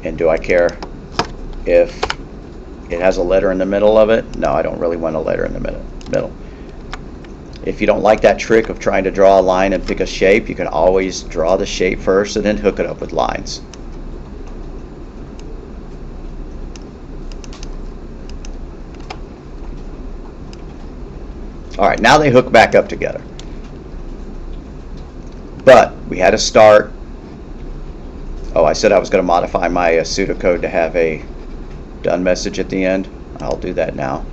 And do I care if it has a letter in the middle of it? No, I don't really want a letter in the middle. If you don't like that trick of trying to draw a line and pick a shape, you can always draw the shape first and then hook it up with lines. Alright, now they hook back up together. But we had a start. Oh, I said I was going to modify my pseudocode to have a done message at the end. I'll do that now.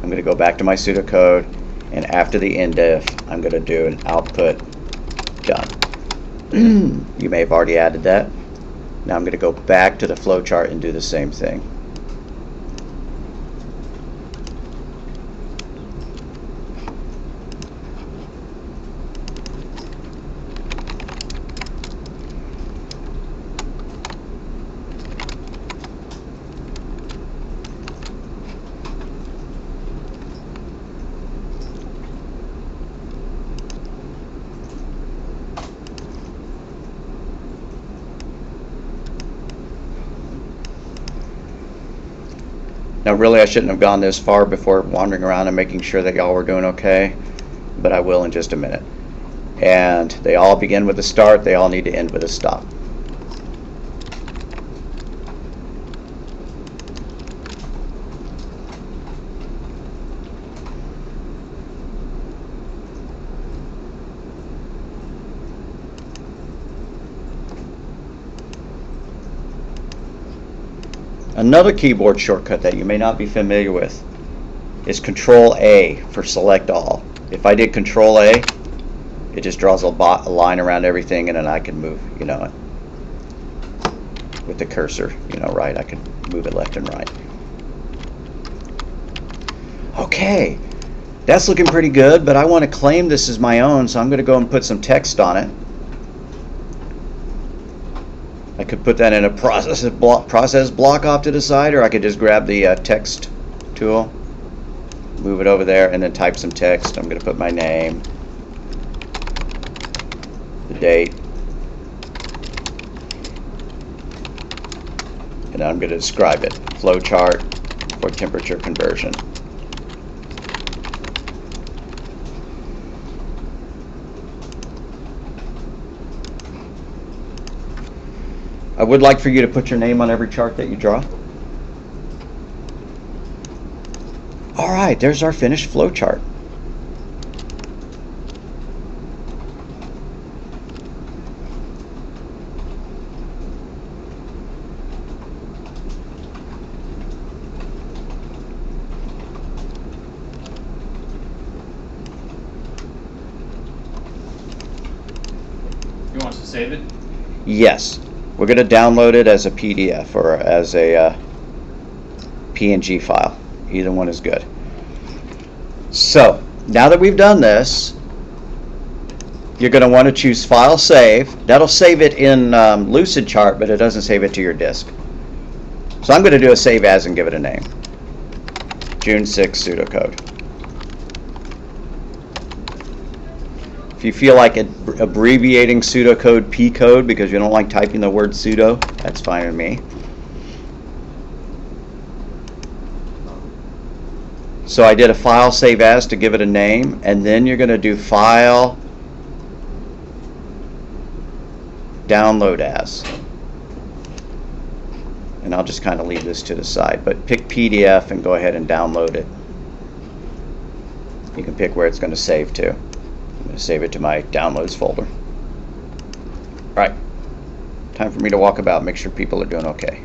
I'm going to go back to my pseudocode, and after the end if, I'm going to do an output done. You may have already added that. Now I'm going to go back to the flowchart and do the same thing. Now really I shouldn't have gone this far before wandering around and making sure that y'all were doing okay, but I will in just a minute. And they all begin with a start, they all need to end with a stop. Another keyboard shortcut that you may not be familiar with is Control A for select all. If I did Control A, it just draws a line around everything, and then I can move, you know, with the cursor, you know, right, I can move it left and right. Okay, that's looking pretty good, but I want to claim this as my own, so I'm going to go and put some text on it. I could put that in a process block off to the side, or I could just grab the text tool, move it over there, and then type some text. I'm going to put my name, the date, and I'm going to describe it. Flowchart for temperature conversion. I would like for you to put your name on every chart that you draw. All right, there's our finished flow chart. You want us to save it? Yes. We're going to download it as a PDF or as a PNG file. Either one is good. So, now that we've done this, you're going to want to choose File Save. That'll save it in Lucidchart, but it doesn't save it to your disk. So I'm going to do a Save As and give it a name. June 6 Pseudocode. If you feel like abbreviating pseudocode P-code because you don't like typing the word pseudo, that's fine with me. So I did a file save as to give it a name, and then you're going to do file download as. And I'll just kind of leave this to the side, but pick PDF and go ahead and download it. You can pick where it's going to save to. I'm going to save it to my downloads folder. All right, time for me to walk about, make sure people are doing okay.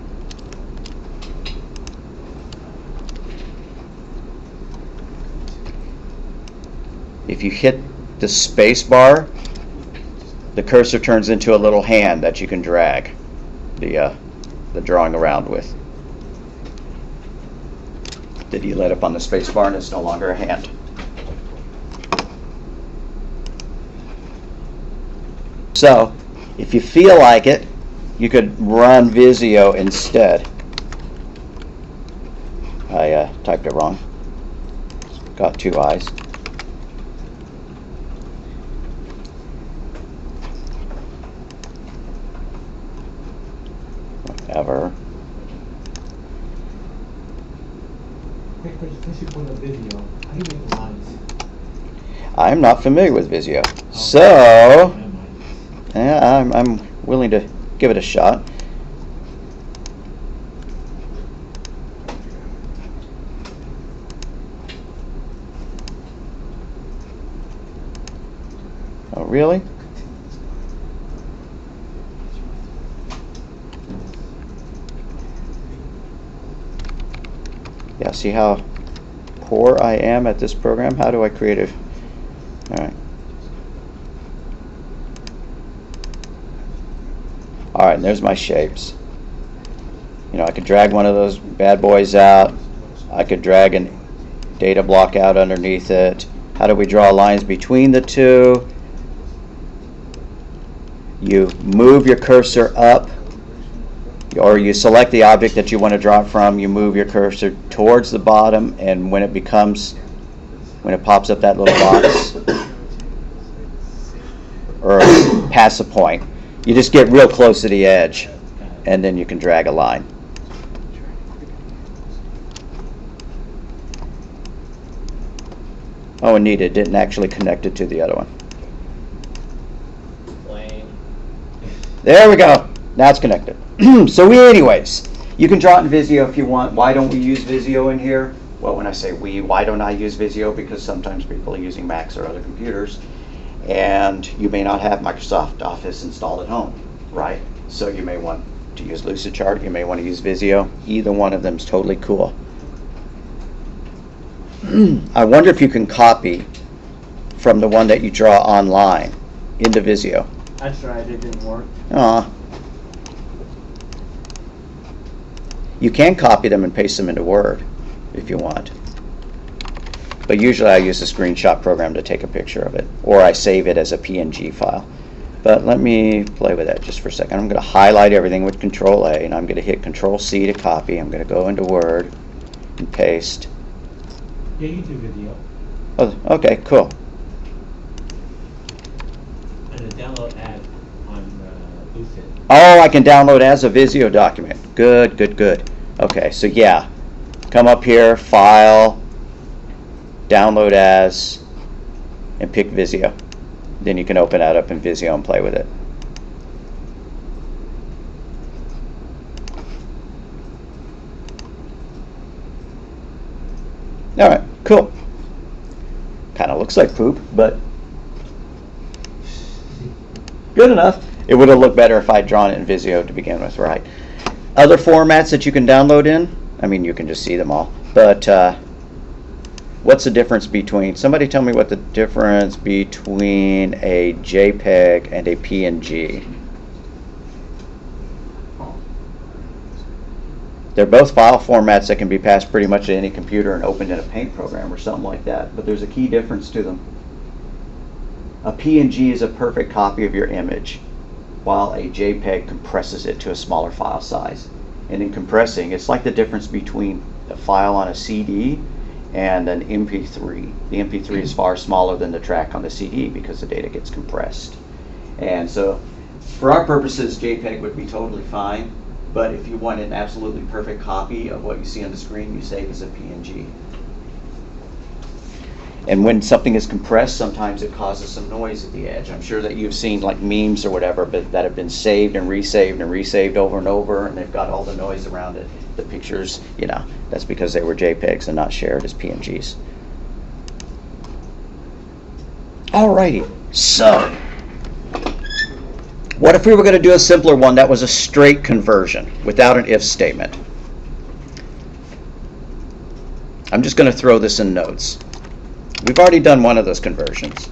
If you hit the space bar, the cursor turns into a little hand that you can drag the drawing around with. Did you let up on the space bar and it's no longer a hand? So, if you feel like it, you could run Visio instead. I typed it wrong. Got two eyes. Whatever. Quick question, since you put the video, how do you make lines? I'm not familiar with Visio, so Never mind. yeah, I'm willing to give it a shot. Oh, really? Yeah, see how poor I am at this program? How do I create a... Alright. Alright, and there's my shapes. You know, I could drag one of those bad boys out. I could drag a data block out underneath it. How do we draw lines between the two? You move your cursor up, or you select the object that you want to draw it from, you move your cursor towards the bottom, and when it pops up that little box, or past the point, you just get real close to the edge, and then you can drag a line. Oh, and neat, it didn't actually connect it to the other one. Lame. There we go. Now it's connected. So anyways, you can draw it in Visio if you want. Why don't we use Visio in here? Well, when I say we, why don't I use Visio? Because sometimes people are using Macs or other computers, and you may not have Microsoft Office installed at home, right? So you may want to use Lucidchart, you may want to use Visio. Either one of them is totally cool. I wonder if you can copy from the one that you draw online into Visio. I tried, it didn't work. You can copy them and paste them into Word if you want. But usually I use a screenshot program to take a picture of it, or I save it as a PNG file. But let me play with that just for a second. I'm going to highlight everything with Control A, and I'm going to hit Control C to copy. I'm going to go into Word and paste. Yeah, you do video. Oh, okay, cool. And a download ad on Lucid. Oh, I can download as a Visio document. Good, good, good. Okay, so yeah, come up here, File, Download As, and pick Visio. Then you can open that up in Visio and play with it. All right, cool. Kind of looks like poop, but good enough. It would have looked better if I'd drawn it in Visio to begin with, right? Other formats that you can download in, I mean, you can just see them all, but what's the difference between, somebody tell me what the difference between a JPEG and a PNG. They're both file formats that can be passed pretty much to any computer and opened in a Paint program or something like that, but there's a key difference to them. A PNG is a perfect copy of your image, while a JPEG compresses it to a smaller file size. And in compressing, it's like the difference between a file on a CD and an MP3. The MP3 is far smaller than the track on the CD because the data gets compressed. And so, for our purposes, JPEG would be totally fine, but if you want an absolutely perfect copy of what you see on the screen, you save as a PNG. And when something is compressed, sometimes it causes some noise at the edge. I'm sure that you've seen like memes or whatever, but that have been saved and resaved over and over, and they've got all the noise around it. The pictures, you know, that's because they were JPEGs and not shared as PNGs. Alrighty, so what if we were going to do a simpler one that was a straight conversion without an if statement? I'm just going to throw this in notes. We've already done one of those conversions,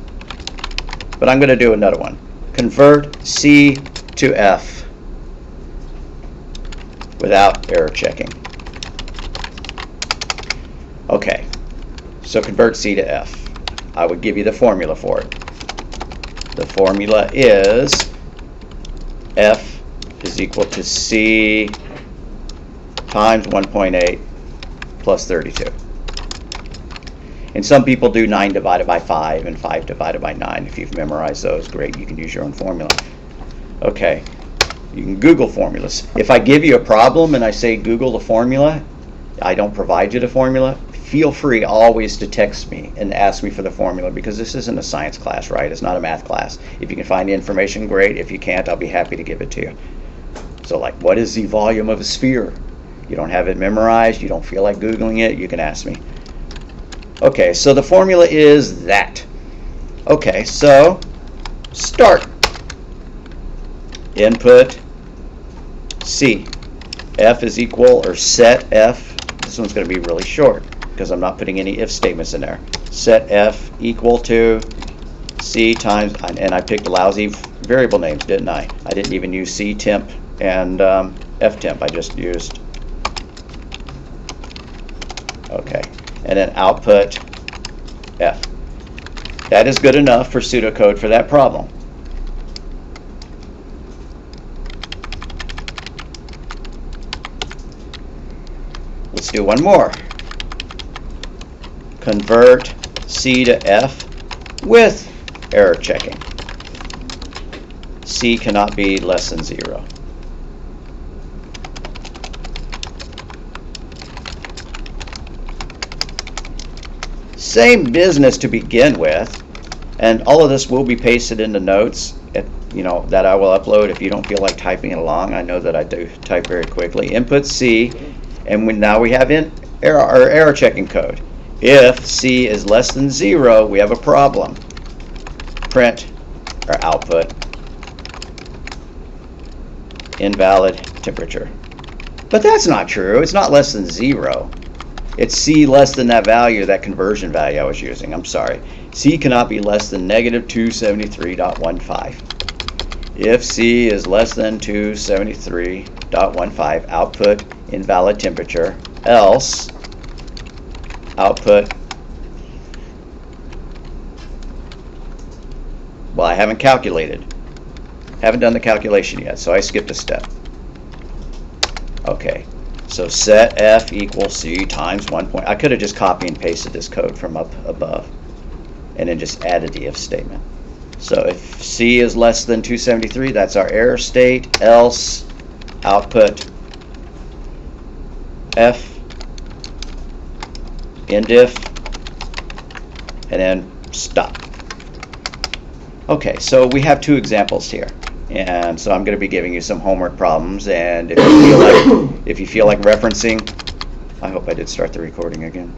but I'm going to do another one. Convert C to F without error checking. Okay, so convert C to F. I would give you the formula for it. The formula is F is equal to C times 1.8 plus 32. And some people do 9 divided by 5 and 5 divided by 9. If you've memorized those, great, you can use your own formula. Okay, you can Google formulas. If I give you a problem and I say Google the formula, I don't provide you the formula, feel free always to text me and ask me for the formula, because this isn't a science class, right? It's not a math class. If you can find the information, great. If you can't, I'll be happy to give it to you. So like, what is the volume of a sphere? You don't have it memorized, you don't feel like Googling it, you can ask me. Okay, so the formula is that. Okay, so start. Input C. F is equal, or set F. This one's going to be really short because I'm not putting any if statements in there. Set F equal to C times, and I picked lousy variable names, didn't I? I didn't even use C temp and F temp. I just used. Okay. And then output F. That is good enough for pseudocode for that problem. Let's do one more. Convert C to F with error checking. C cannot be less than 0. same business to begin with, and all of this will be pasted in the notes that I will upload if you don't feel like typing it along. I know that I do type very quickly. Input C, and now we have our error checking code. If C is less than 0, we have a problem. Print our output invalid temperature. But that's not true. It's not less than 0. It's C less than that value, that conversion value I was using. I'm sorry. C cannot be less than negative 273.15. If C is less than 273.15, output invalid temperature, else output, well, I haven't calculated. Haven't done the calculation yet, so I skipped a step. Okay, so set F equals C times 1 point. I could have just copied and pasted this code from up above and then just added the if statement. So if C is less than 273, that's our error state, else output F end if, and then stop. Okay, so we have 2 examples here, and so I'm going to be giving you some homework problems, and if you feel like referencing, I hope I did start the recording again.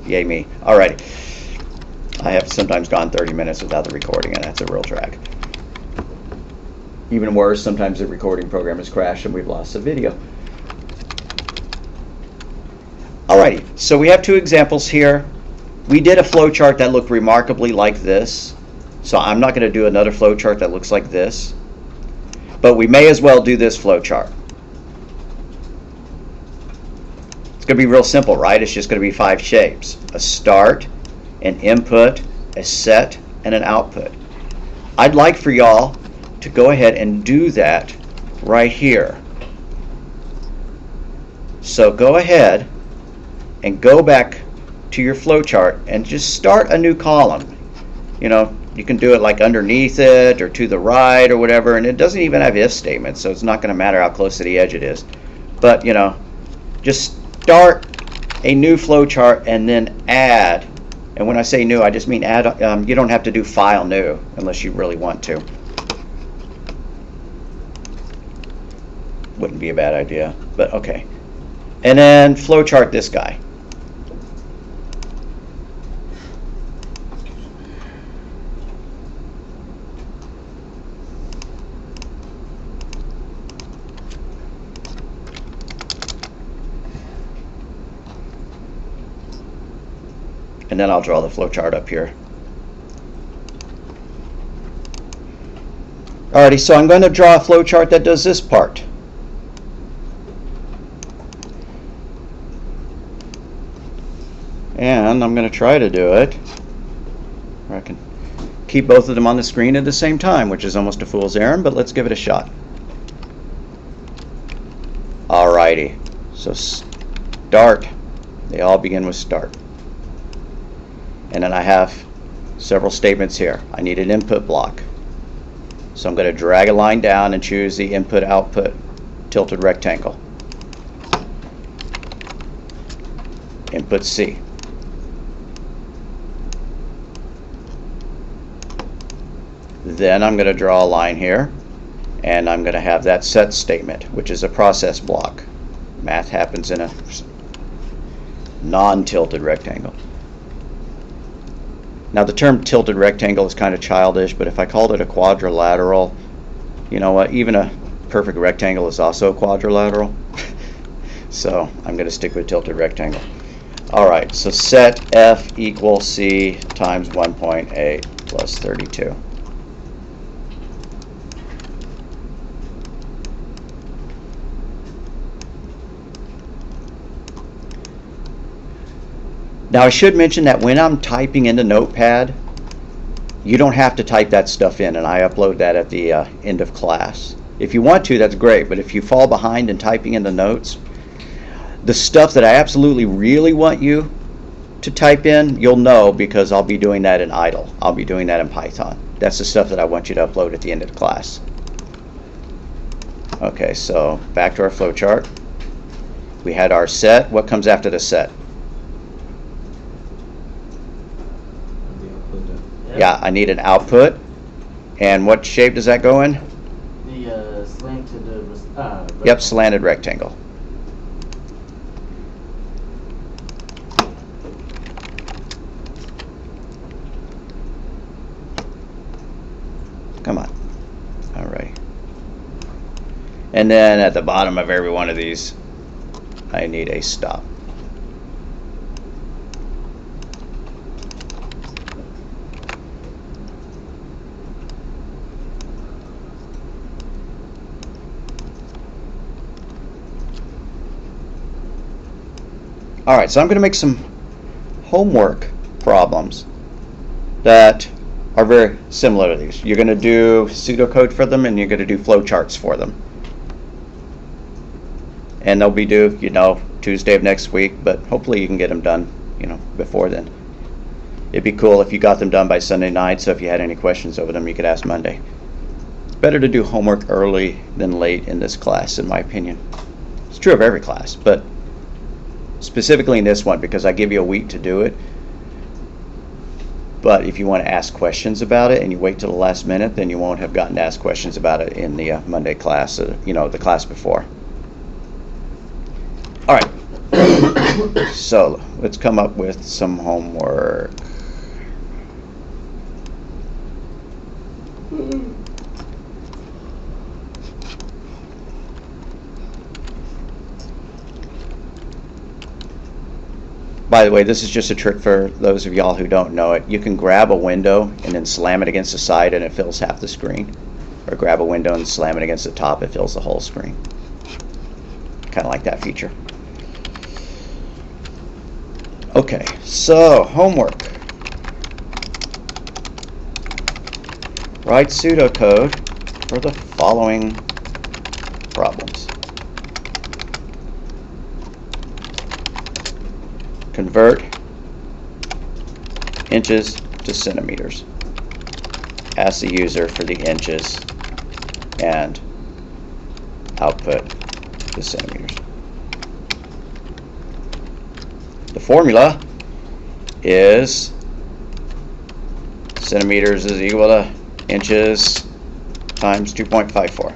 Yay me. Alrighty. I have sometimes gone 30 minutes without the recording, and that's a real drag. Even worse, sometimes the recording program has crashed and we've lost the video. Alrighty, so we have 2 examples here. We did a flowchart that looked remarkably like this, so I'm not going to do another flowchart that looks like this, but we may as well do this flowchart. It's going to be real simple, right? It's just going to be 5 shapes: a start, an input, a set, and an output. I'd like for y'all to go ahead and do that right here. So go ahead and go back to your flowchart and just start a new column. You can do it like underneath it or to the right or whatever, and it doesn't even have if statements, so it's not going to matter how close to the edge it is. But just start a new flowchart and then add. And when I say new, I just mean add. You don't have to do file new unless you really want to. Wouldn't be a bad idea, but okay. And then flowchart this guy. And then I'll draw the flowchart up here. Alrighty, so I'm going to draw a flowchart that does this part. And I'm going to try to do it where I can keep both of them on the screen at the same time, which is almost a fool's errand, but let's give it a shot. Alrighty, so start. They all begin with start. And then I have several statements here. I need an input block. So I'm going to drag a line down and choose the input-output tilted rectangle. Input C. Then I'm going to draw a line here, and I'm going to have that set statement, which is a process block. Math happens in a non-tilted rectangle. Now the term tilted rectangle is kind of childish, but if I called it a quadrilateral, you know what, even a perfect rectangle is also a quadrilateral. So I'm going to stick with tilted rectangle. Alright, so set F equals C times 1.8 plus 32. Now I should mention that when I'm typing into Notepad, you don't have to type that stuff in, and I upload that at the end of class. If you want to, that's great, but if you fall behind in typing in the notes, the stuff that I absolutely really want you to type in, you'll know because I'll be doing that in idle. I'll be doing that in Python. That's the stuff that I want you to upload at the end of the class. Okay, so back to our flowchart. We had our set. What comes after the set? Yeah, I need an output. And what shape does that go in? The slanted. Yep, slanted rectangle. Come on. All right. And then at the bottom of every one of these, I need a stop. All right, so I'm going to make some homework problems that are very similar to these. You're going to do pseudocode for them, and you're going to do flowcharts for them. And they'll be due, Tuesday of next week, but hopefully you can get them done, before then. It'd be cool if you got them done by Sunday night, so if you had any questions over them, you could ask Monday. It's better to do homework early than late in this class, in my opinion. It's true of every class, but specifically in this one, because I give you a week to do it. But if you want to ask questions about it and you wait till the last minute, then you won't have gotten to ask questions about it in the Monday class, the class before. All right, so let's come up with some homework. By the way, this is just a trick for those of y'all who don't know it. You can grab a window and then slam it against the side and it fills half the screen. Or grab a window and slam it against the top, it fills the whole screen. Kind of like that feature. Okay, so homework. Write pseudocode for the following problems. Convert inches to centimeters. Ask the user for the inches and output the centimeters. The formula is centimeters is equal to inches times 2.54,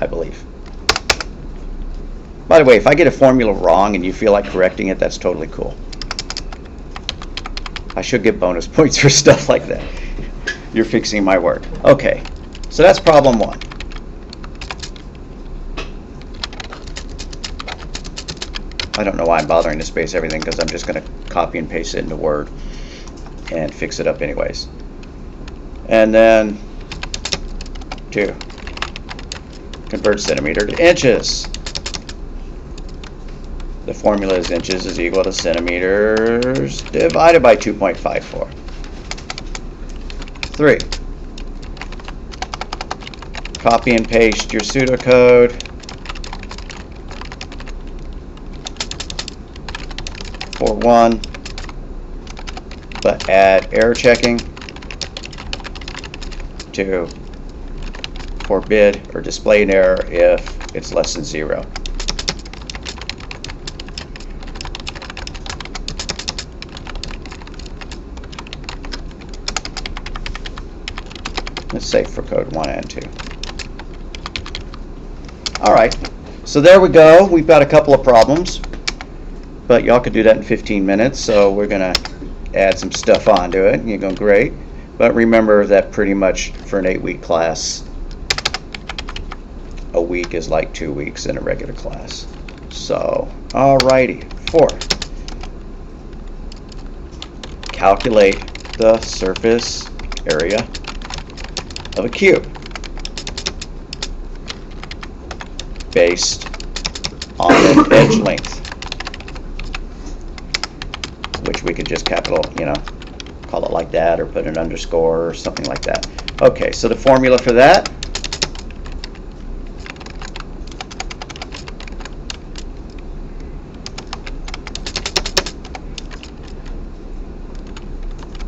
I believe. By the way, if I get a formula wrong and you feel like correcting it, that's totally cool. I should get bonus points for stuff like that. You're fixing my work. Okay, so that's problem one. I don't know why I'm bothering to space everything, because I'm just going to copy and paste it into Word and fix it up anyways. And then 2. Convert centimeter to inches. The formula is inches is equal to centimeters divided by 2.54. 3. Copy and paste your pseudocode. For 1, but add error checking to forbid or display an error if it's less than 0. Let's save for code 1 and 2. Alright, so there we go. We've got a couple of problems, but y'all could do that in 15 minutes, so we're going to add some stuff onto it. You're going great. But remember that pretty much for an 8-week class, a week is like 2 weeks in a regular class. So, alrighty. 4. Calculate the surface area of a cube based on an edge length, which we could just capital, call it like that, or put an underscore or something like that. Okay, so the formula for that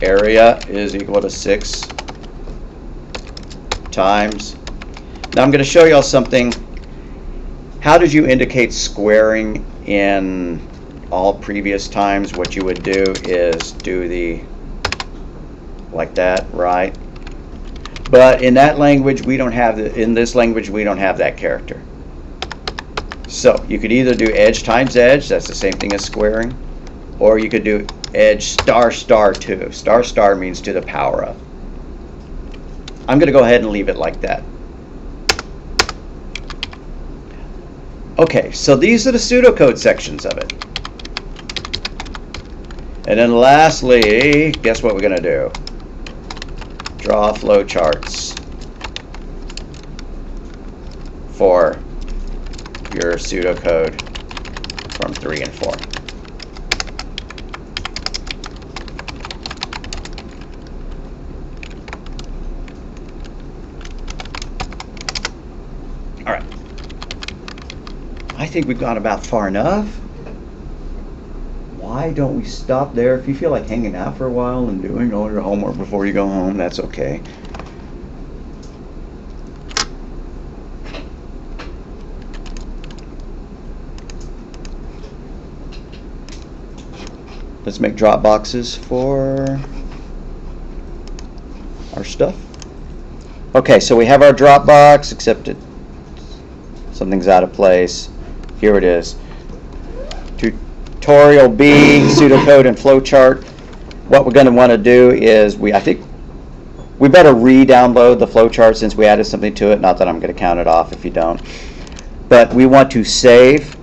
area is equal to 6 times. Now I'm going to show y'all something. How did you indicate squaring in all previous times? What you would do is do the like that, right? But in that language, we don't have in this language, we don't have that character. So you could either do edge times edge, that's the same thing as squaring, or you could do edge star star 2. Star star means to the power of. I'm going to go ahead and leave it like that. Okay, so these are the pseudocode sections of it. And then lastly, guess what we're going to do? Draw flowcharts for your pseudocode from 3 and 4. All right. I think we've gone about far enough. Why don't we stop there? If you feel like hanging out for a while and doing all your homework before you go home, that's okay. Let's make drop boxes for our stuff. Okay, so we have our drop box, except something's out of place. Here it is. Tutorial B, pseudocode and flowchart. What we're going to want to do is, I think we better re-download the flowchart since we added something to it. Not that I'm going to count it off if you don't. But we want to save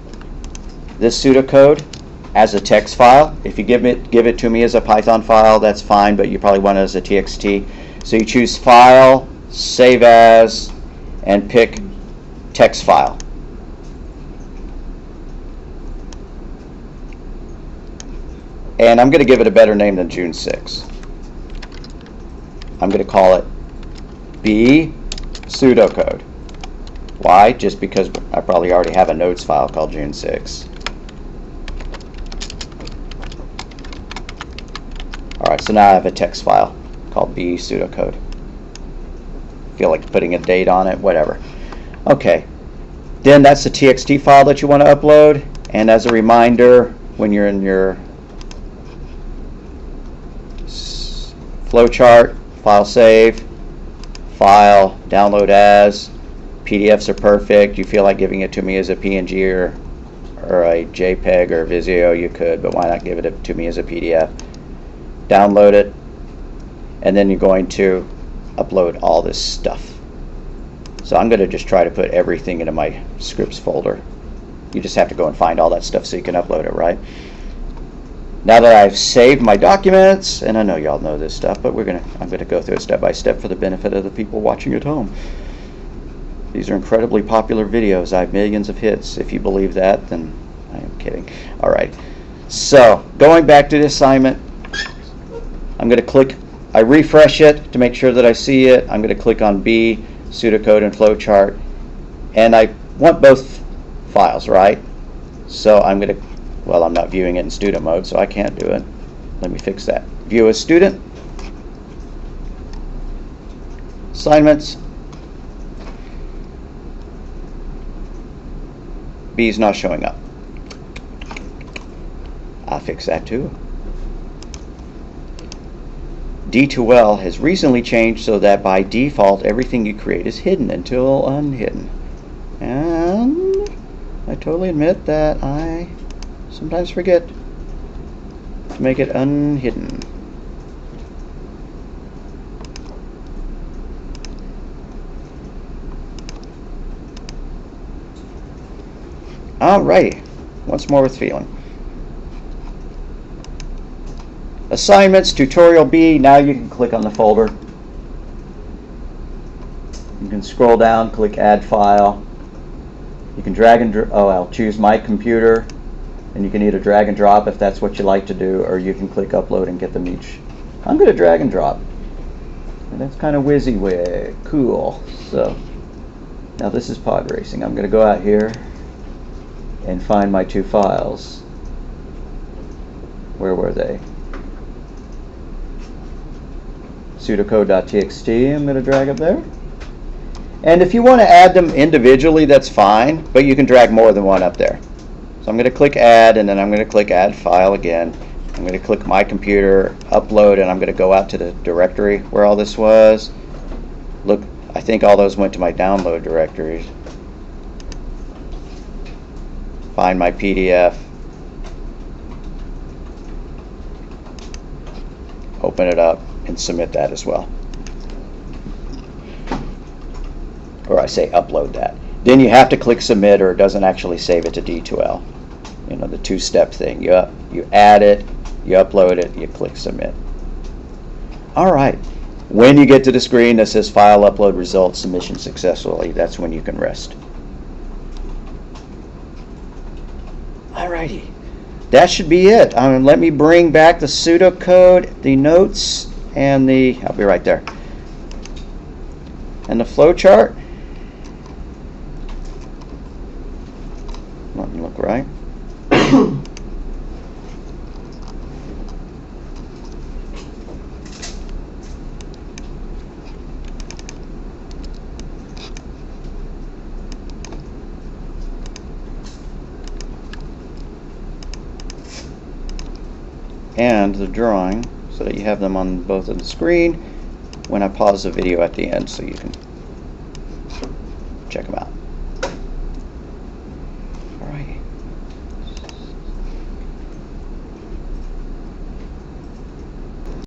this pseudocode as a text file. If you give it to me as a Python file, that's fine, but you probably want it as a TXT. So you choose File, Save As, and pick Text File. And I'm going to give it a better name than June 6. I'm going to call it B pseudocode. Why? Just because I probably already have a notes file called June 6. Alright, so now I have a text file called B pseudocode. Feel like putting a date on it, whatever. Okay, then that's the TXT file that you want to upload. And as a reminder, when you're in your flowchart, file save, file, download as, PDFs are perfect. You feel like giving it to me as a PNG or a JPEG or Visio, you could, but why not give it to me as a PDF? Download it, and then you're going to upload all this stuff. So I'm going to just try to put everything into my scripts folder. You just have to go and find all that stuff so you can upload it, right? Now that I've saved my documents, and I know y'all know this stuff, but I'm gonna go through it step by step for the benefit of the people watching at home. These are incredibly popular videos. I have millions of hits. If you believe that, then I am kidding. All right. So going back to the assignment, I'm going to click. I refresh it to make sure that I see it. I'm going to click on B, pseudocode and flowchart, and I want both files, right? So I'm going to. Well, I'm not viewing it in student mode, so I can't do it. Let me fix that. View as student. Assignments. B is not showing up. I'll fix that too. D2L has recently changed so that by default everything you create is hidden until unhidden. And I totally admit that I sometimes forget to make it unhidden. Alrighty, once more with feeling. Assignments, tutorial B, now you can click on the folder. You can scroll down, click add file. You can drag and I'll choose my computer. And you can either drag and drop if that's what you like to do, or you can click upload and get them each. I'm going to drag and drop. And that's kind of WYSIWYG. Cool. So now this is pod racing. I'm going to go out here and find my two files. Where were they? Pseudocode.txt. I'm going to drag up there. And if you want to add them individually, that's fine, but you can drag more than one up there. So I'm going to click add, and then I'm going to click add file again. I'm going to click My Computer, Upload, and I'm going to go out to the directory where all this was. Look, I think all those went to my download directories. Find my PDF. Open it up and submit that as well. Or I say upload that. Then you have to click submit or it doesn't actually save it to D2L. You know, the two-step thing. You add it, you upload it, you click submit. All right. When you get to the screen that says file upload results, submission successfully, that's when you can rest. All righty. That should be it. Let me bring back the pseudocode, the notes, and I'll be right there. And the flow chart. Doesn't look right. And the drawing, so that you have them on both of the screen when I pause the video at the end so you can check them out. All right.